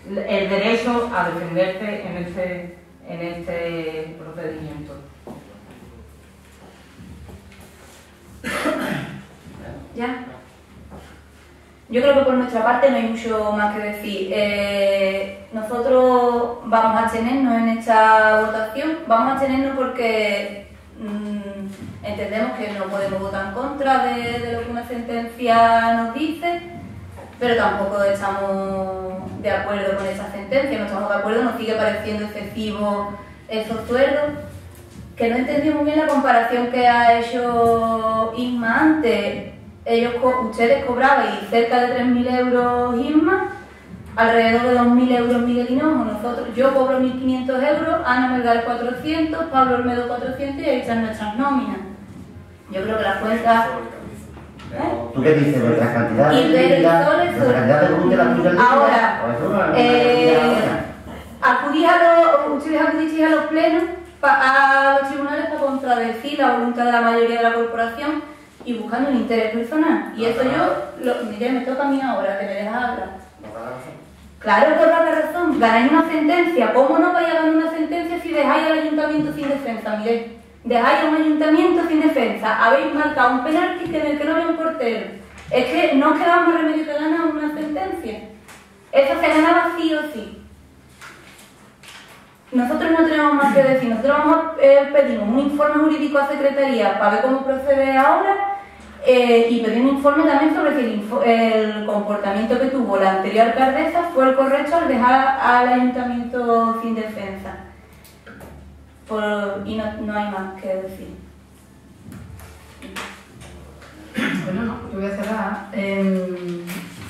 el derecho a defenderse en este procedimiento. ¿Ya? Yo creo que por nuestra parte no hay mucho más que decir. Nosotros vamos a abstenernos en esta votación. Vamos a abstenernos porque entendemos que no podemos votar en contra de lo que una sentencia nos dice, pero tampoco estamos de acuerdo con esa sentencia, no estamos de acuerdo, nos sigue pareciendo excesivo esos sueldos Que no entendí muy bien la comparación que ha hecho Isma antes. Ustedes cobrabais cerca de 3.000 euros Isma, alrededor de 2.000 euros Miguel Hinojo, nosotros, yo cobro 1.500 euros, Ana Melgar 400, Pablo Olmedo 400 y ahí están nuestras nóminas. Yo creo que las cuentas... ¿Tú qué dices? ¿Nuestras cantidades? ¿Nuestras cantidades de la tuya? Ahora, ustedes acudisteis a los plenos, a los tribunales para contradecir la voluntad de la mayoría de la corporación y buscando un interés personal. Y eso ya me toca a mí ahora, que me dejas hablar. Claro que os da la razón, ganáis una sentencia. ¿Cómo no vais a ganar una sentencia si dejáis al ayuntamiento sin defensa? Mirad, dejáis a un ayuntamiento sin defensa, habéis marcado un penalti en el que no había un portero. Es que no os quedaba más remedio que ganar una sentencia. Esa se ganaba sí o sí. Nosotros no tenemos más que decir, nosotros pedimos un informe jurídico a Secretaría para ver cómo procede ahora y pedir un informe también sobre si el comportamiento que tuvo la anterior alcaldesa fue el correcto al dejar al ayuntamiento sin defensa. Y no hay más que decir. Bueno, no, yo voy a cerrar.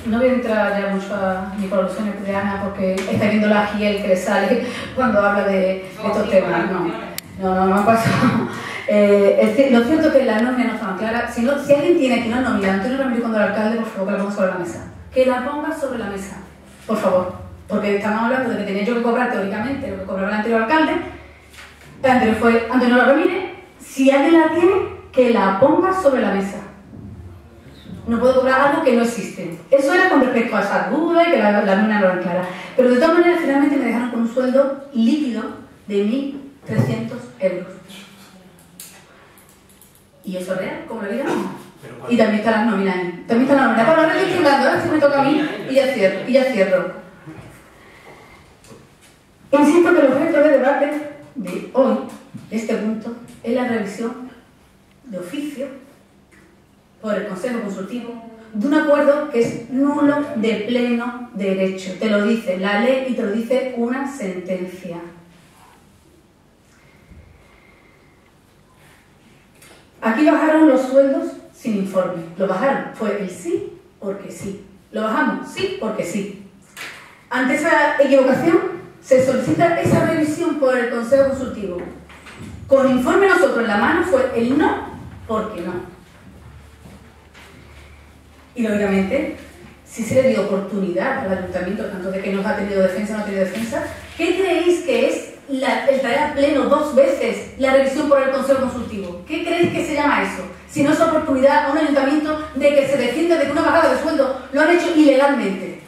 No voy a entrar ya mucho ni por alusiones de Ana porque está viendo la giel que le sale cuando habla de estos temas. No ha pasado. Lo cierto es que la nómina no está tan clara. Si alguien tiene que no nómina, Antonio Ramírez cuando el alcalde, por favor, que la ponga sobre la mesa. Que la ponga sobre la mesa, por favor. Porque estamos hablando de que tenía yo que cobrar teóricamente lo que cobraba el anterior alcalde. El anterior fue Antonio Ramírez. Si alguien la tiene, que la ponga sobre la mesa. No puedo cobrar algo que no existe. Eso era con respecto a esa duda y que la nómina no era clara. Pero de todas maneras, finalmente me dejaron con un sueldo líquido de 1.300 euros. Y eso es real, como lo digan. Y también están las nóminas ahí. También están las nóminas. Bueno, ahora estoy hablando, ahora sí me toca a mí y ya cierro. Insisto que el objeto de debate de hoy, de este punto, es la revisión de oficio por el Consejo Consultivo de un acuerdo que es nulo de pleno derecho. Te lo dice la ley y te lo dice una sentencia. Aquí bajaron los sueldos sin informe. Lo bajaron. Fue el sí porque sí. Lo bajamos sí porque sí. Ante esa equivocación se solicita esa revisión por el Consejo Consultivo. Con informe nosotros en la mano fue el no porque no. Y lógicamente, si se le dio oportunidad al ayuntamiento, tanto de que nos ha tenido defensa o no ha tenido defensa, ¿qué creéis que es el traer a pleno 2 veces la revisión por el Consejo Consultivo? ¿Qué creéis que se llama eso? Si no es oportunidad a un ayuntamiento de que se defienda de que una bajada de sueldo lo han hecho ilegalmente.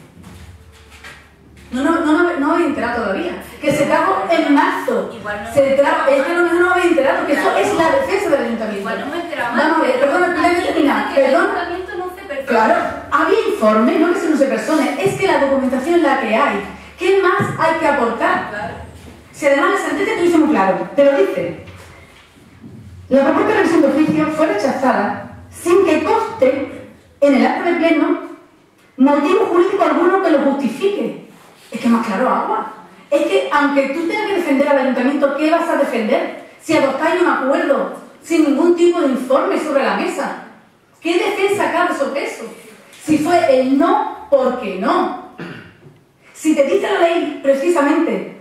No habéis enterado todavía. Que se trajo en marzo. Es que no habéis enterado, que eso es la defensa del ayuntamiento. Igual no me he enterado. Vamos a ver, perdón. Claro, había informe, no que se no se persone, es que la documentación es la que hay. ¿Qué más hay que aportar? Claro. Si además la sentencia te dice muy claro, te lo dice. La propuesta de revisión de oficio fue rechazada sin que conste en el acto de pleno motivo jurídico alguno que lo justifique. Es que más claro agua. Es que aunque tú tengas que defender al ayuntamiento, ¿qué vas a defender? Si adoptáis un acuerdo sin ningún tipo de informe sobre la mesa. ¿Qué defensa cabe sobre eso? Si fue el no, ¿por qué no? Si te dice la ley, precisamente,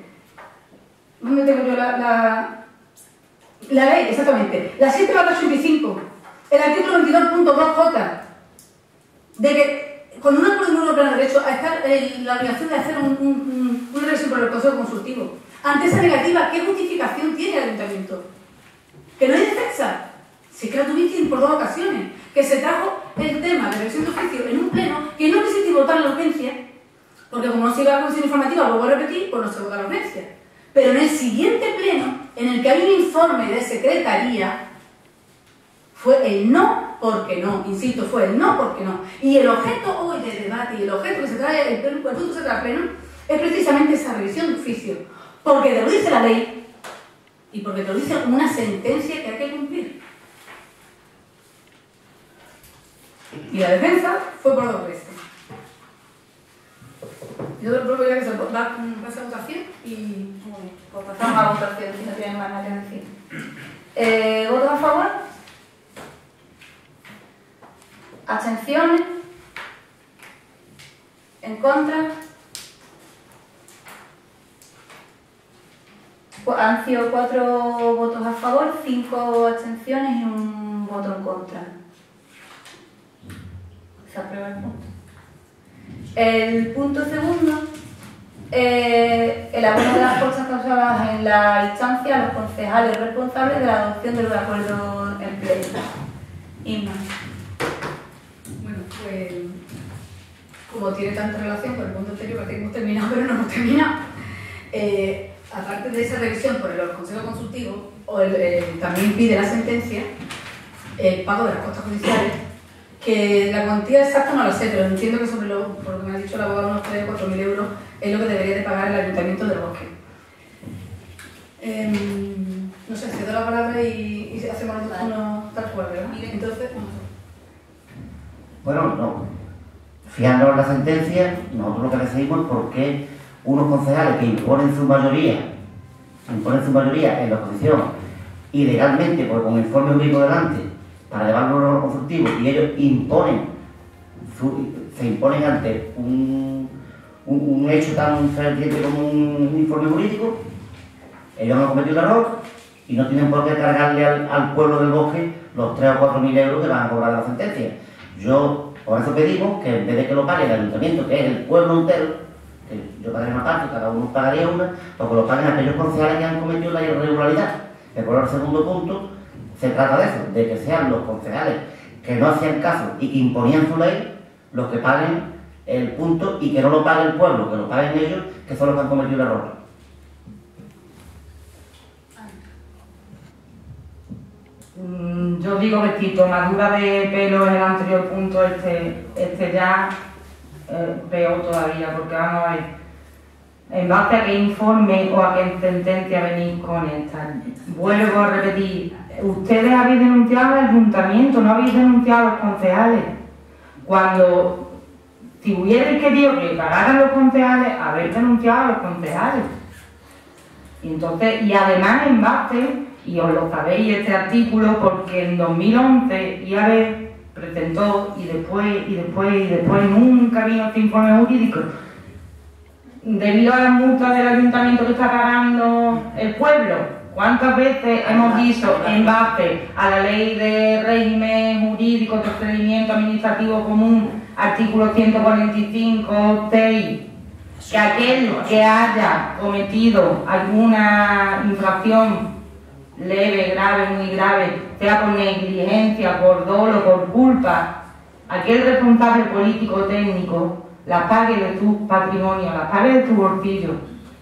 ¿dónde tengo yo la ley? Exactamente, la 7/85, el artículo 22.2J, de que con un acuerdo de pleno derecho a estar la obligación de hacer una revisión por el Consejo Consultivo. Ante esa negativa, ¿qué justificación tiene el ayuntamiento? ¿Que no hay defensa? Si es que la tuviste por 2 ocasiones, que se trajo el tema de revisión de oficio en un pleno que no quisiste votar en la urgencia, porque como no se iba a la comisión informativa, vuelvo a repetir, pues no se vota en la urgencia. Pero en el siguiente pleno, en el que hay un informe de secretaría, fue el no porque no, insisto, fue el no porque no. Y el objeto hoy de debate y el objeto que se trae, el punto que se trae al pleno, es precisamente esa revisión de oficio, porque te lo dice la ley y porque te lo dice una sentencia que hay que cumplir. Y la defensa fue por 2 veces. Yo te propongo ya que se pase a votación y... Muy bien, pues pasamos a votación si no tienen más nada que decir. ¿Votos a favor? ¿Abstenciones? ¿En contra? Han sido 4 votos a favor, 5 abstenciones y 1 voto en contra. Se aprueba el punto. El punto segundo, el abono de las cosas causadas en la instancia a los concejales responsables de la adopción del acuerdo en pleno. Inma. Bueno, pues como tiene tanta relación con el punto anterior, parece que hemos terminado, pero no hemos terminado. Aparte de esa revisión por los consejos consultivos, también pide la sentencia el pago de las costas judiciales, que la cuantía exacta no la sé, pero entiendo que por lo que me ha dicho el abogado, unos 3 o 4.000 euros es lo que debería de pagar el Ayuntamiento del Bosque. No sé, cedo la palabra y hacemos unos tal cual, ¿verdad? Entonces, Bueno, no. Fijándonos en la sentencia, nosotros lo que le seguimos es por qué unos concejales que imponen su mayoría en la oposición y legalmente, pues con informe jurídico delante, para llevarlo a los consultivos, y ellos se imponen ante un hecho tan ferviente como un informe jurídico, ellos han cometido el error y no tienen por qué cargarle al pueblo del Bosque los 3 o 4.000 euros que van a cobrar de la sentencia. Por eso pedimos que en vez de que lo pague el ayuntamiento, que es el pueblo entero, que yo pagaré una parte, cada uno pagaría una, o que lo paguen aquellos concejales que han cometido la irregularidad. Que por el segundo punto se trata de eso, de que sean los concejales que no hacían caso y que imponían su ley los que paguen el punto y que no lo pague el pueblo, que lo paguen ellos, que son los que han cometido el error. Yo digo que si tomadura de pelo en el anterior punto, este ya peor todavía, porque vamos a ver, en base a qué informe o a qué sentencia venís con esta. Vuelvo a repetir, ustedes habéis denunciado al ayuntamiento, no habéis denunciado a los concejales. Cuando, si hubierais querido que pagaran los concejales, habéis denunciado a los concejales. Y entonces, y además en base, y os lo sabéis este artículo, porque en 2011 IARE presentó y después nunca vino este informe jurídico. Debido a las multas del ayuntamiento que está pagando el pueblo, ¿cuántas veces hemos dicho en base a la ley de régimen jurídico, procedimiento administrativo común, artículo 145, 6, que aquel que haya cometido alguna infracción leve, grave, muy grave, sea por negligencia, por dolo, por culpa, aquel responsable político o técnico la pague de tu patrimonio, la pague de tu bolsillo,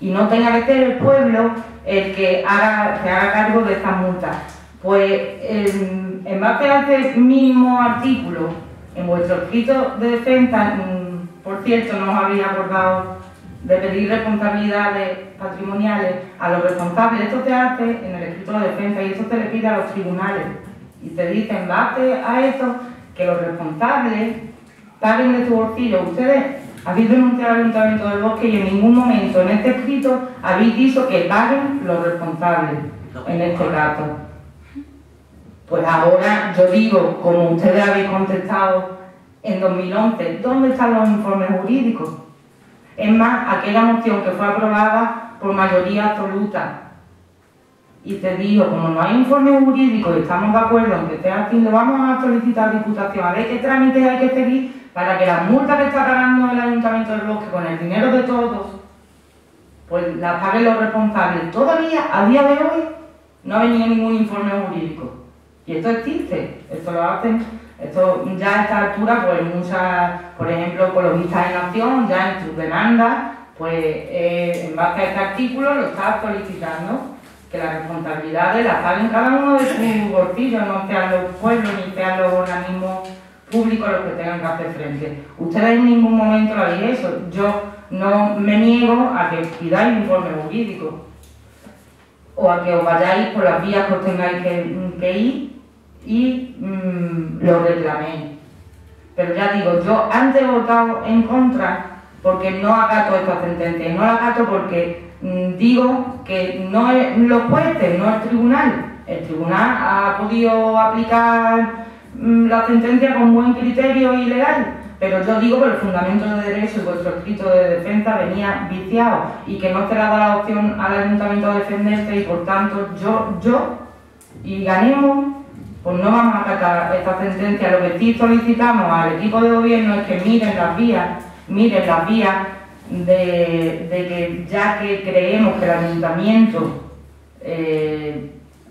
y no tenga que ser el pueblo el que haga cargo de esas multas. Pues en base a este mismo artículo, en vuestro escrito de defensa, por cierto, no os habéis acordado de pedir responsabilidades patrimoniales a los responsables. Esto se hace en el escrito de defensa y eso se le pide a los tribunales. Y se dice en base a eso que los responsables paguen de su bolsillo. Ustedes habéis denunciado al Ayuntamiento del Bosque y en ningún momento en este escrito habéis dicho que paguen los responsables en este caso. Pues ahora yo digo, como ustedes habéis contestado en 2011, ¿dónde están los informes jurídicos? Es más, aquella moción que fue aprobada por mayoría absoluta y se dijo, como no hay informe jurídico y estamos de acuerdo en que esté haciendo, vamos a solicitar a Diputación a ver qué trámites hay que seguir para que las multas que está pagando el Ayuntamiento del Bosque con el dinero de todos, pues las paguen los responsables. Todavía, a día de hoy, no ha venido ningún informe jurídico. Y esto existe, esto lo hacen. Esto ya a esta altura, pues muchas, por ejemplo, ecologistas en acción, ya en sus demandas, pues en base a este artículo lo está solicitando, que las responsabilidades las paguen cada uno de sus bolsillos, no sean los pueblos ni sean los organismos públicos los que tengan que hacer frente. Ustedes en ningún momento lo habéis hecho. Yo no me niego a que pidáis informe jurídico o a que os vayáis por las vías que os tengáis que ir y lo reclaméis. Pero ya digo, yo antes he votado en contra porque no acato esta sentencia, no la acato porque digo que no es los jueces, no el tribunal, El tribunal ha podido aplicar la sentencia con buen criterio y legal, pero yo digo que el fundamento de derecho y vuestro escrito de defensa venía viciado y que no se le ha dado la opción al ayuntamiento a defenderse y por tanto yo y ganemos, pues no vamos a acatar esta sentencia. Lo que sí solicitamos al equipo de gobierno es que miren las vías de que ya que creemos que el ayuntamiento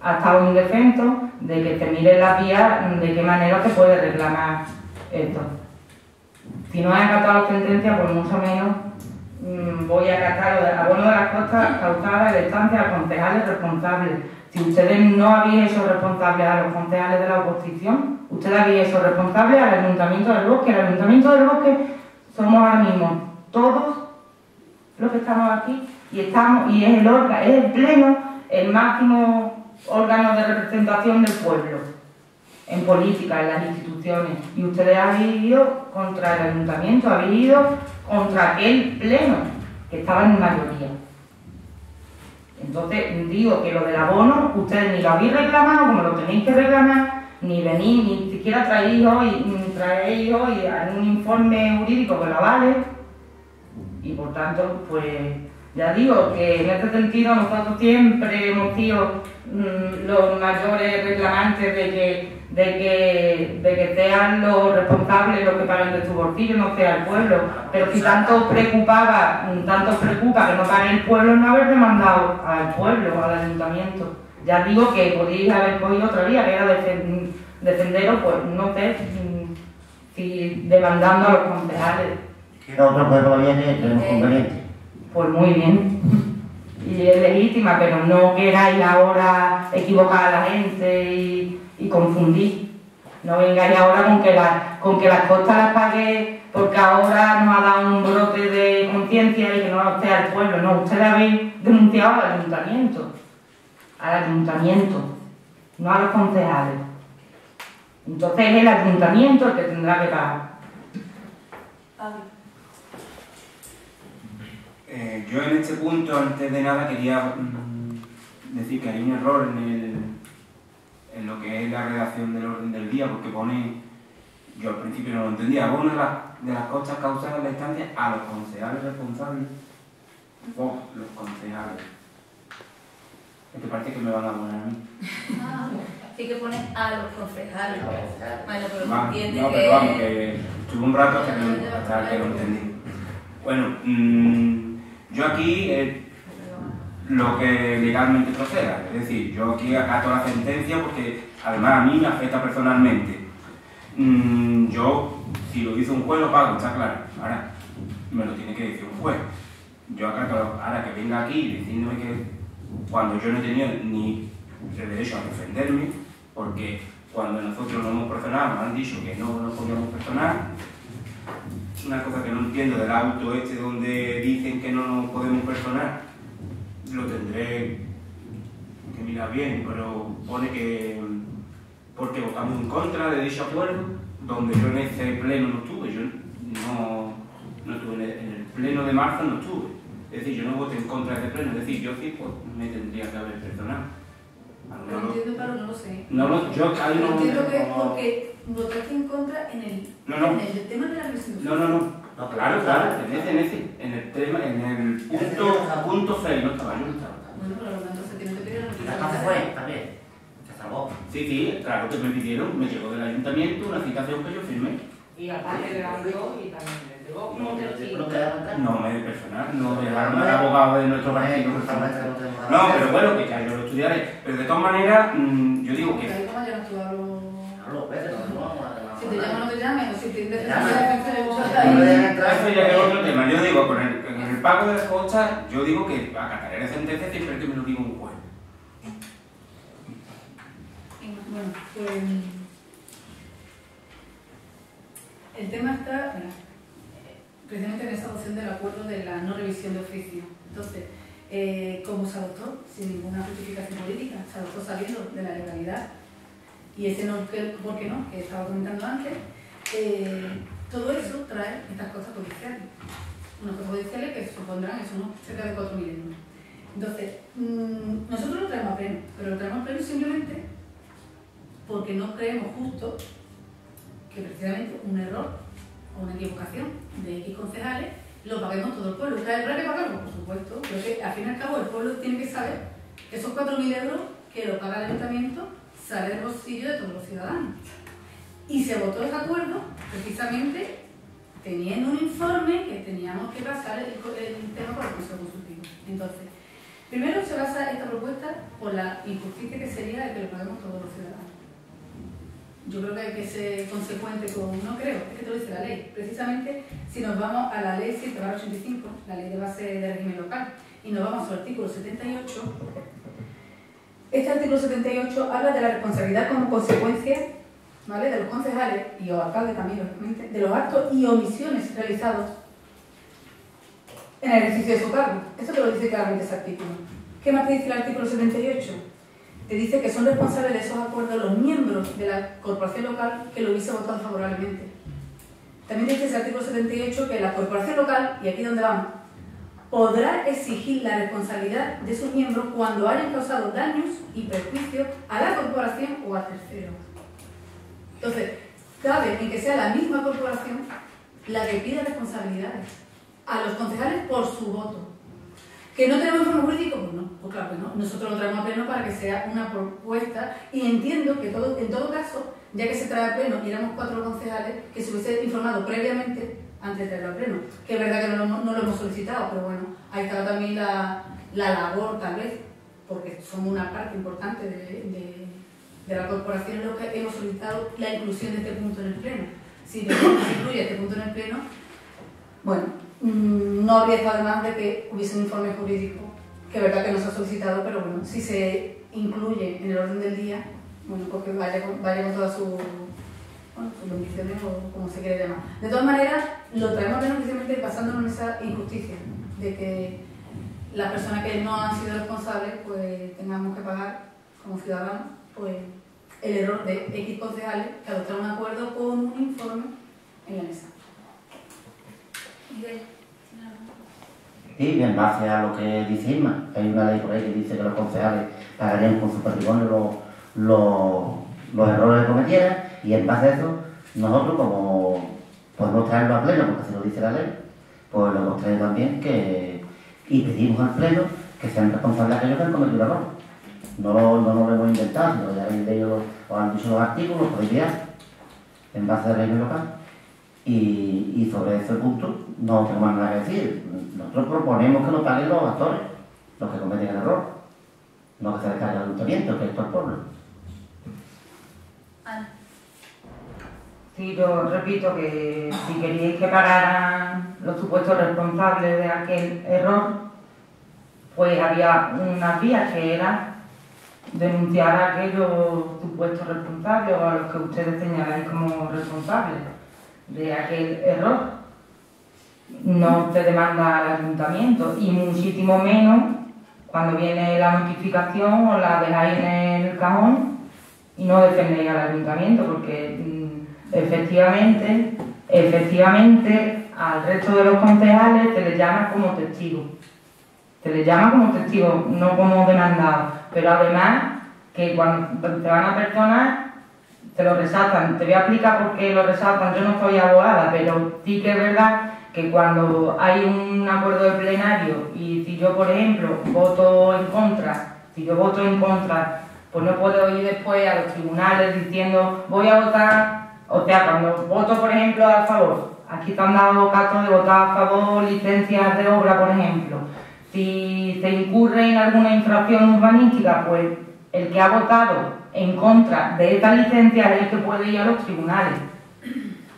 ha estado indefenso, de que se miren las vías de qué manera se puede reclamar esto. Si no he acatado la sentencia, pues mucho menos voy a acatar lo del abono de las costas causadas de estancia a concejales responsables. Si ustedes no habéis hecho responsables a los concejales de la oposición, ustedes habéis hecho responsables al Ayuntamiento del Bosque. El Ayuntamiento del Bosque somos ahora mismo todos los que estamos aquí y es el Pleno, el máximo órgano de representación del pueblo en política, en las instituciones, y ustedes habéis ido contra el ayuntamiento, habéis ido contra aquel pleno que estaba en mayoría. Entonces digo que lo del abono ustedes ni lo habéis reclamado como lo tenéis que reclamar, ni venís, ni siquiera traéis hoy un informe jurídico que lo avale, y por tanto pues ya digo que en este sentido nosotros siempre hemos sido los mayores reclamantes de que sean los responsables los que paguen de su bolsillo, no sea el pueblo. Pero si tanto os preocupa que no pague el pueblo, no haber demandado al pueblo, al ayuntamiento. Ya digo que podéis haber cogido otra vía, que era defenderos, pues no sé, si demandando a los concejales. Queda otro pueblo bien que tenemos conveniente. Pues muy bien, y es legítima, pero no queráis ahora equivocar a la gente y confundir. No vengáis ahora con que las costas las pague porque ahora nos ha dado un brote de conciencia y que no sea el pueblo. No, ustedes habéis denunciado al ayuntamiento, no a los concejales. Entonces es el ayuntamiento el que tendrá que pagar. Yo en este punto, antes de nada, quería decir que hay un error en lo que es la redacción del orden del día, porque pone, yo al principio no lo entendía, abono de las costas causadas en la estancia a los concejales responsables o los concejales. Es que parece que me van a abonar a mí. Sí que pone a los concejales. Bueno, pero No, entiende no, que... pero vamos, que estuve un rato hasta que lo entendí. Bueno, yo aquí lo que legalmente proceda, es decir, yo aquí acato la sentencia porque además a mí me afecta personalmente. Yo, si lo dice un juez, lo pago, está claro. Ahora, me lo tiene que decir un juez. Yo acato, ahora que venga aquí diciéndome que cuando yo no he tenido ni el derecho a defenderme, porque cuando nosotros no hemos personado, nos han dicho que no nos podíamos personar. Una cosa que no entiendo del auto donde dicen que no nos podemos personar, lo tendré que mirar bien, pero pone que porque votamos en contra de dicho acuerdo, donde yo en ese pleno no estuve, yo no estuve en el pleno de marzo, no estuve. Es decir, yo no voté en contra de ese pleno, es decir, yo sí pues, me tendría que haber personado. No lo entiendo, claro, no lo sé. Yo ahí no entiendo que es porque votaste en contra en el tema de la residencia. No, claro, en el tema, en el punto 6 no estaba, yo no estaba. Bueno, pero lo tanto se tiene que pedir La casa fue también, se salvó. Sí, claro que me pidieron, me llegó del ayuntamiento una citación que yo firmé. Y aparte de la y también de vos. No me de personal, no dejaron al abogado de nuestro partido. No, pero bueno, que ya yo lo estudiaré. Pero de todas maneras, yo digo que... Si te llaman o no te llamen, o si te Eso ya es otro tema. Yo digo, con el pago de las costas, yo digo que acataré la sentencia siempre que me lo diga un juez. Bueno, pues... El tema está precisamente en esa opción del acuerdo de la no revisión de oficio. Entonces, como se adoptó sin ninguna justificación política, se adoptó sabiendo de la legalidad, y ese no, ¿por qué no?, que estaba comentando antes, todo eso trae estas cosas judiciales. Unas cosas judiciales que supondrán eso, ¿no?, cerca de 4.000 euros. Entonces, Nosotros lo traemos a pleno, pero lo traemos a pleno simplemente porque no creemos justo que precisamente un error o una equivocación de X concejales lo paguemos todo el pueblo. ¿Habrá que pagarlo? Por supuesto, pero que al fin y al cabo el pueblo tiene que saber que esos 4.000 euros que lo paga el ayuntamiento sale del bolsillo de todos los ciudadanos. Y se votó ese acuerdo precisamente teniendo un informe que teníamos que pasar el tema por el Consejo Consultivo. Entonces, primero se basa esta propuesta por la injusticia que sería de que lo paguemos todos los ciudadanos. Yo creo que hay que ser consecuente con... No creo, es que te lo dice la ley. Precisamente, si nos vamos a la ley 7/85, la ley de base de régimen local, y nos vamos al artículo 78, este artículo 78 habla de la responsabilidad como consecuencia, ¿vale?, de los concejales y los alcaldes también, lógicamente, de los actos y omisiones realizados en el ejercicio de su cargo. Eso te lo dice claramente ese artículo. ¿Qué más te dice el artículo 78? Te dice que son responsables de esos acuerdos los miembros de la corporación local que lo hubiese votado favorablemente. También dice ese artículo 78 que la corporación local, y aquí es donde vamos, podrá exigir la responsabilidad de sus miembros cuando hayan causado daños y perjuicios a la corporación o a terceros. Entonces, cabe en que sea la misma corporación la que pide responsabilidades a los concejales por su voto. ¿Que no tenemos informe jurídico? Pues no, pues claro que no. Nosotros lo traemos a pleno para que sea una propuesta y entiendo que en todo caso, ya que se trae a pleno y éramos 4 concejales, que se hubiese informado previamente antes de traerlo a pleno. Que es verdad que no lo hemos solicitado, pero bueno, ahí está también la labor tal vez, porque somos una parte importante de la corporación en lo que hemos solicitado la inclusión de este punto en el pleno. Si se incluye este punto en el pleno, bueno, no habría estado de más de que hubiese un informe jurídico, que es verdad que no se ha solicitado, pero bueno, si se incluye en el orden del día, bueno, porque vaya con todas sus bendiciones o como se quiere llamar. De todas maneras, lo traemos precisamente basándonos en esa injusticia, de que las personas que no han sido responsables, pues tengamos que pagar como ciudadanos, pues el error de X concejales que adoptaron un acuerdo con un informe en la mesa. Sí, en base a lo que dice Irma, hay una ley por ahí que dice que los concejales pagarían con su patrimonio los errores que cometieran, y en base a eso, nosotros como podemos traerlo a pleno, porque si lo dice la ley, pues lo hemos traído también, y pedimos al pleno que sean responsables de aquellos que han cometido el error. No nos lo hemos inventado, sino ya habéis leído o han dicho los artículos, podéis mirar, en base al régimen local. Y sobre ese punto no tengo más nada que decir. Nosotros proponemos que lo paguen los actores, los que cometen el error, no que se descargue el ayuntamiento, que es todo el pueblo. Sí, yo repito que si queríais que pararan los supuestos responsables de aquel error, pues había unas vías que eran denunciar a aquellos supuestos responsables o a los que ustedes señaláis como responsables de aquel error. No se demanda al ayuntamiento, y muchísimo menos cuando viene la notificación o la dejáis en el cajón y no defendéis al ayuntamiento, porque efectivamente al resto de los concejales se les llama como testigo. Se les llama como testigo, no como demandado. Pero además, que cuando te van a personar, te lo resaltan. Te voy a explicar por qué lo resaltan. Yo no soy abogada, pero sí que es verdad que cuando hay un acuerdo de plenario y si yo, por ejemplo, voto en contra, pues no puedo ir después a los tribunales diciendo voy a votar. O sea, cuando voto, por ejemplo, a favor, aquí te han dado casos de votar a favor licencias de obra, por ejemplo. Si se incurre en alguna infracción urbanística, pues el que ha votado en contra de esta licencia es el que puede ir a los tribunales.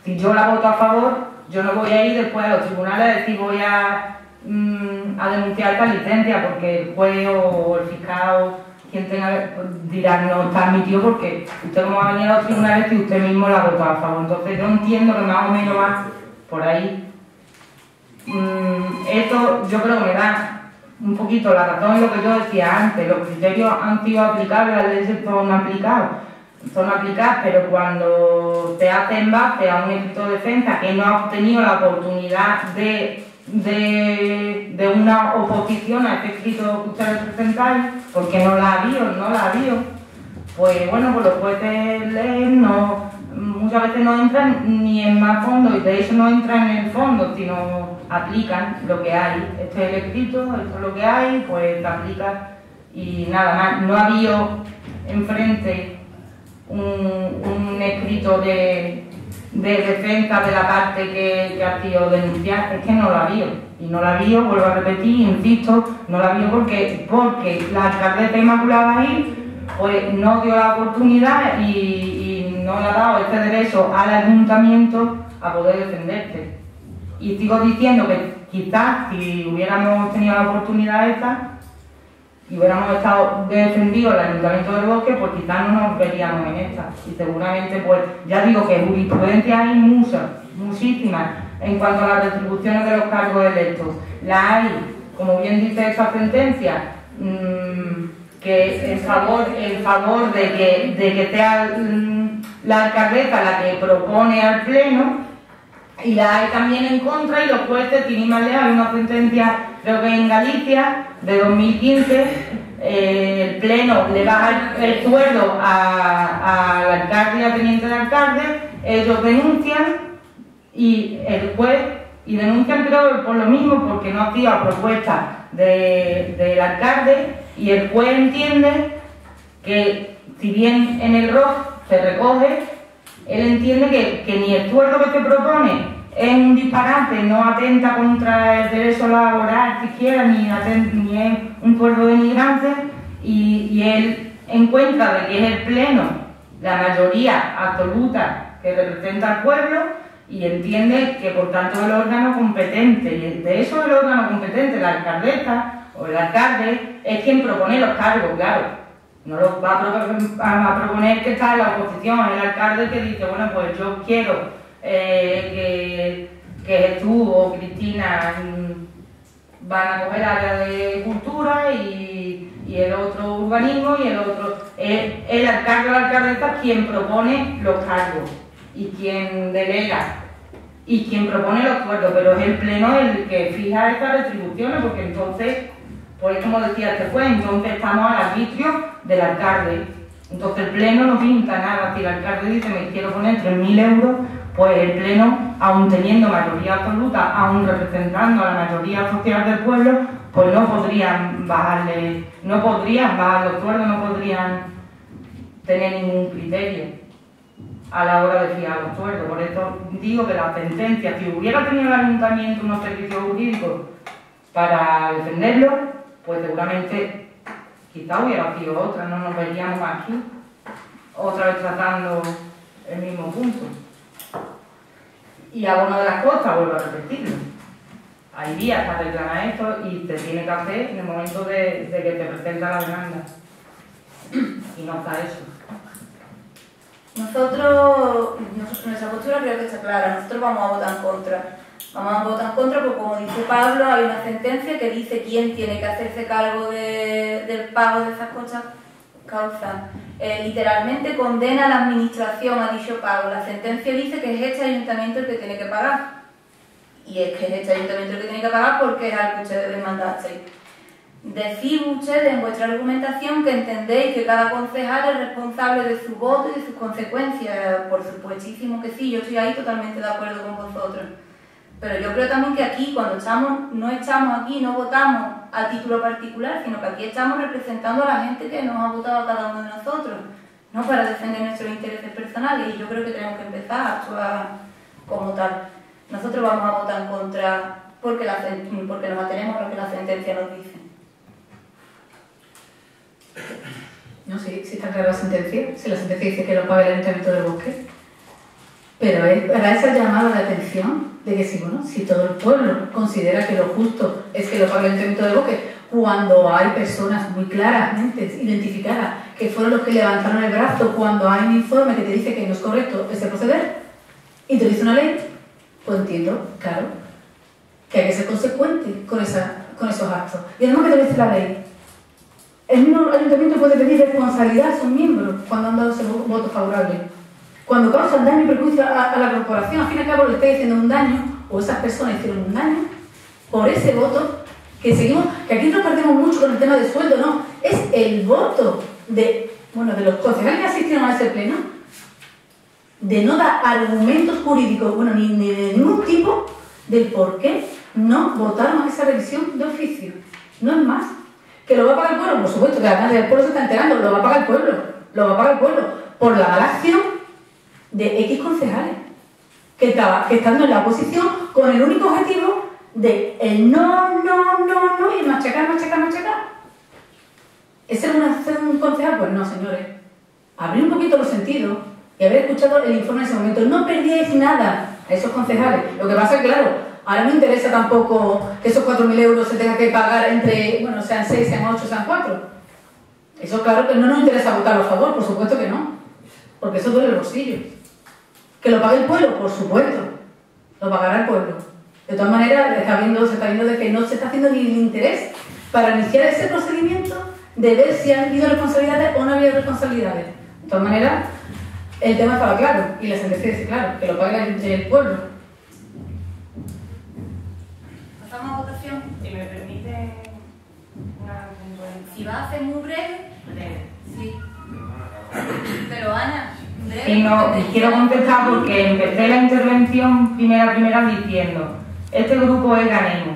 Si yo la voto a favor, yo no voy a ir después a los tribunales a decir voy a denunciar esta licencia, porque el juez o el fiscal, quien tenga, dirá no está admitido porque usted como va a venir a los tribunales si usted mismo la votó a favor. Entonces yo entiendo que más o menos va por ahí. Esto yo creo que me da un poquito la razón en lo que yo decía antes. Los criterios han sido aplicables, las leyes son aplicadas, pero cuando se hace en base a un escrito de defensa que no ha obtenido la oportunidad de de una oposición a este escrito que ustedes presentáis, porque no la había, pues bueno, pues los jueces leen, muchas veces no entran ni en más fondo, y de hecho no entran en el fondo, sino aplican lo que hay. Este es el escrito, esto es lo que hay, pues te aplica y nada más. No ha habido enfrente un escrito de defensa de la parte que ha sido denunciada, es que no la vio. Y no la vio, vuelvo a repetir, insisto, no la vio porque la alcaldesa Inmaculada Gil pues no dio la oportunidad y no le ha dado este derecho al ayuntamiento a poder defenderse. Y sigo diciendo que quizás si hubiéramos tenido la oportunidad esta y hubiéramos estado defendidos el Ayuntamiento del Bosque, pues quizás no nos veríamos en esta. Y seguramente, pues ya digo que jurisprudencia hay muchísimas en cuanto a las retribuciones de los cargos electos. La hay, como bien dice esta sentencia, que en favor de que sea la alcaldesa la que propone al Pleno, y la hay también en contra, y los jueces, sin ir más lejos, hay una sentencia, creo que en Galicia, de 2015, el Pleno le baja el sueldo al alcalde y al teniente de alcalde, ellos denuncian, y el juez, y denuncian creo por lo mismo, porque no hacía propuesta del alcalde, y el juez entiende que, si bien en el ROC se recoge, él entiende que ni el sueldo que se propone es un disparate, no atenta contra el derecho laboral siquiera, ni es un sueldo denigrante, y él encuentra de que es el Pleno la mayoría absoluta que representa al pueblo, y entiende que por tanto el órgano competente, y de eso el órgano competente, la alcaldesa o el alcalde, es quien propone los cargos, claro. No lo va a proponer que está en la oposición, el alcalde que dice, bueno, pues yo quiero que Jesús o Cristina van a coger área de cultura y el otro urbanismo, y el otro... El alcalde o la alcaldesa quien propone los cargos y quien delega y quien propone los sueldos, pero es el Pleno el que fija estas retribuciones, porque entonces... Pues como decía este juez, entonces estamos al arbitrio del alcalde. Entonces el Pleno no pinta nada. Si el alcalde dice me quiero poner 3.000 euros, pues el Pleno, aun teniendo mayoría absoluta, aun representando a la mayoría social del pueblo, pues no podrían bajar los sueldos, no podrían tener ningún criterio a la hora de fijar los sueldos. Por eso digo que la sentencia, si hubiera tenido el ayuntamiento unos servicios jurídicos para defenderlo, pues seguramente quizá hubiera sido otra, no nos veríamos aquí, otra vez tratando el mismo punto. Y hago una de las cosas, vuelvo a repetirlo. Hay días para reclamar esto y se tiene que hacer en el momento de que te presenta la demanda. Y no está eso. Nuestra postura creo que está clara. Nosotros vamos a votar en contra. Vamos a votar en contra porque, como dice Pablo, hay una sentencia que dice quién tiene que hacerse cargo del pago de esas causas. Literalmente condena a la administración a dicho pago. La sentencia dice que es este ayuntamiento el que tiene que pagar. Y es que es este ayuntamiento el que tiene que pagar porque es al que ustedes demandasteis. Decís ustedes en vuestra argumentación que entendéis que cada concejal es responsable de su voto y de sus consecuencias. Por supuestísimo que sí, yo estoy ahí totalmente de acuerdo con vosotros. Pero yo creo también que aquí, cuando no estamos aquí, no votamos a título particular, sino que aquí estamos representando a la gente que nos ha votado a cada uno de nosotros, no para defender nuestros intereses personales, y yo creo que tenemos que empezar a actuar como tal. Nosotros vamos a votar en contra porque nos atenemos a lo que la sentencia nos dice. No sé si está clara la sentencia, si la sentencia dice que lo paga el Ayuntamiento del Bosque, pero para esa llamada de atención de que si todo el pueblo considera que lo justo es que lo pague el Ayuntamiento del Bosque, cuando hay personas muy claramente identificadas que fueron los que levantaron el brazo cuando hay un informe que te dice que no es correcto ese proceder y te dice una ley, pues entiendo, claro, que hay que ser consecuente con esos actos. Y además que te dice la ley, el mismo ayuntamiento puede pedir responsabilidad a sus miembros cuando han dado ese voto favorable. Cuando causan daño y perjuicio a la corporación, al fin y al cabo le está diciendo un daño, o esas personas hicieron un daño, por ese voto, que seguimos, que aquí nos perdemos mucho con el tema del sueldo, no, es el voto de los concejales que asistieron a ese pleno, de no dar argumentos jurídicos, ni de ningún tipo, del por qué no votaron a esa revisión de oficio. No es más. ¿Que lo va a pagar el pueblo? Por supuesto, que además el pueblo se está enterando, lo va a pagar el pueblo, por la mala acción de X concejales, que estando en la oposición con el único objetivo de el no, y machacar. ¿Es ser un concejal? Pues no, señores. Abrir un poquito los sentidos y haber escuchado el informe en ese momento. No perdíais nada a esos concejales. Lo que pasa es que, claro, ahora no interesa tampoco que esos 4.000 euros se tengan que pagar entre, sean 6, sean 8, sean 4. Eso, claro, que no nos interesa votarlo a favor, por supuesto que no. Porque eso duele el bolsillo. ¿Que lo pague el pueblo? Por supuesto. Lo pagará el pueblo. De todas maneras, se está viendo de que no se está haciendo ni el interés para iniciar ese procedimiento de ver si han habido responsabilidades o no ha habido responsabilidades. De todas maneras, el tema estaba claro y la sentencia dice claro, que lo pague el pueblo. Pasamos a votación. Si me permite una... Si va a ser muy breve, sí. Pero Ana, breve. Sí, no, quiero contestar porque empecé la intervención primera diciendo, este grupo es Ganemos.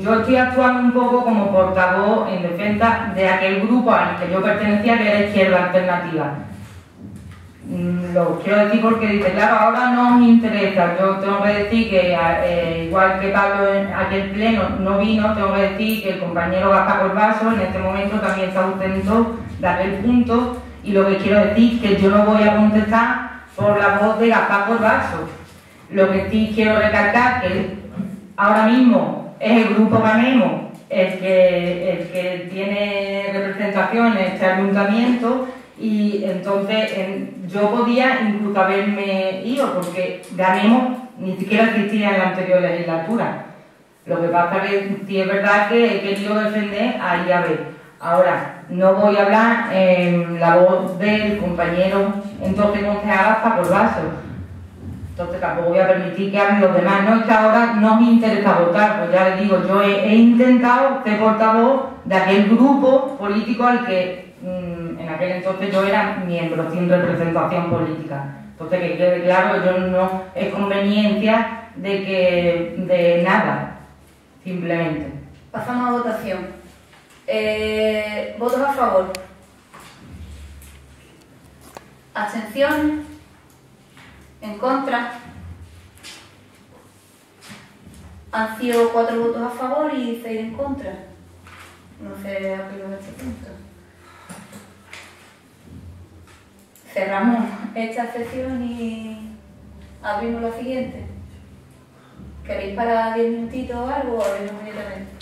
Yo estoy actuando un poco como portavoz en defensa de aquel grupo al que yo pertenecía, que era Izquierda Alternativa. Lo quiero decir porque dice, claro, ahora no os interesa. Yo tengo que decir que, igual que Pablo en aquel pleno no vino, tengo que decir que el compañero Gaspar Corbaso en este momento también está ausento de aquel punto. Y lo que quiero decir es que yo no voy a contestar por la voz de Gaspar Corbaso. Lo que sí quiero recalcar que ahora mismo es el grupo Ganemos el que tiene representación en este ayuntamiento y entonces yo podía incluso haberme ido porque Ganemos ni siquiera existía en la anterior legislatura. Lo que pasa es que sí es verdad que he querido defender a IAB. Ahora, no voy a hablar en la voz del compañero entonces concejal Gaspar Corbaso. Entonces tampoco voy a permitir que hablen los demás. No es que ahora no me interesa votar, pues ya les digo, yo he intentado ser portavoz de aquel grupo político al que en aquel entonces yo era miembro sin representación política. Entonces que quede claro, yo no es conveniencia de nada, simplemente. Pasamos a votación. ¿Votos a favor? ¿Abstenciones? ¿En contra? Han sido 4 votos a favor y 6 en contra. No sé a qué lo he hecho punto. Cerramos esta sesión y abrimos la siguiente. ¿Queréis parar 10 minutitos o algo o abrimos inmediatamente?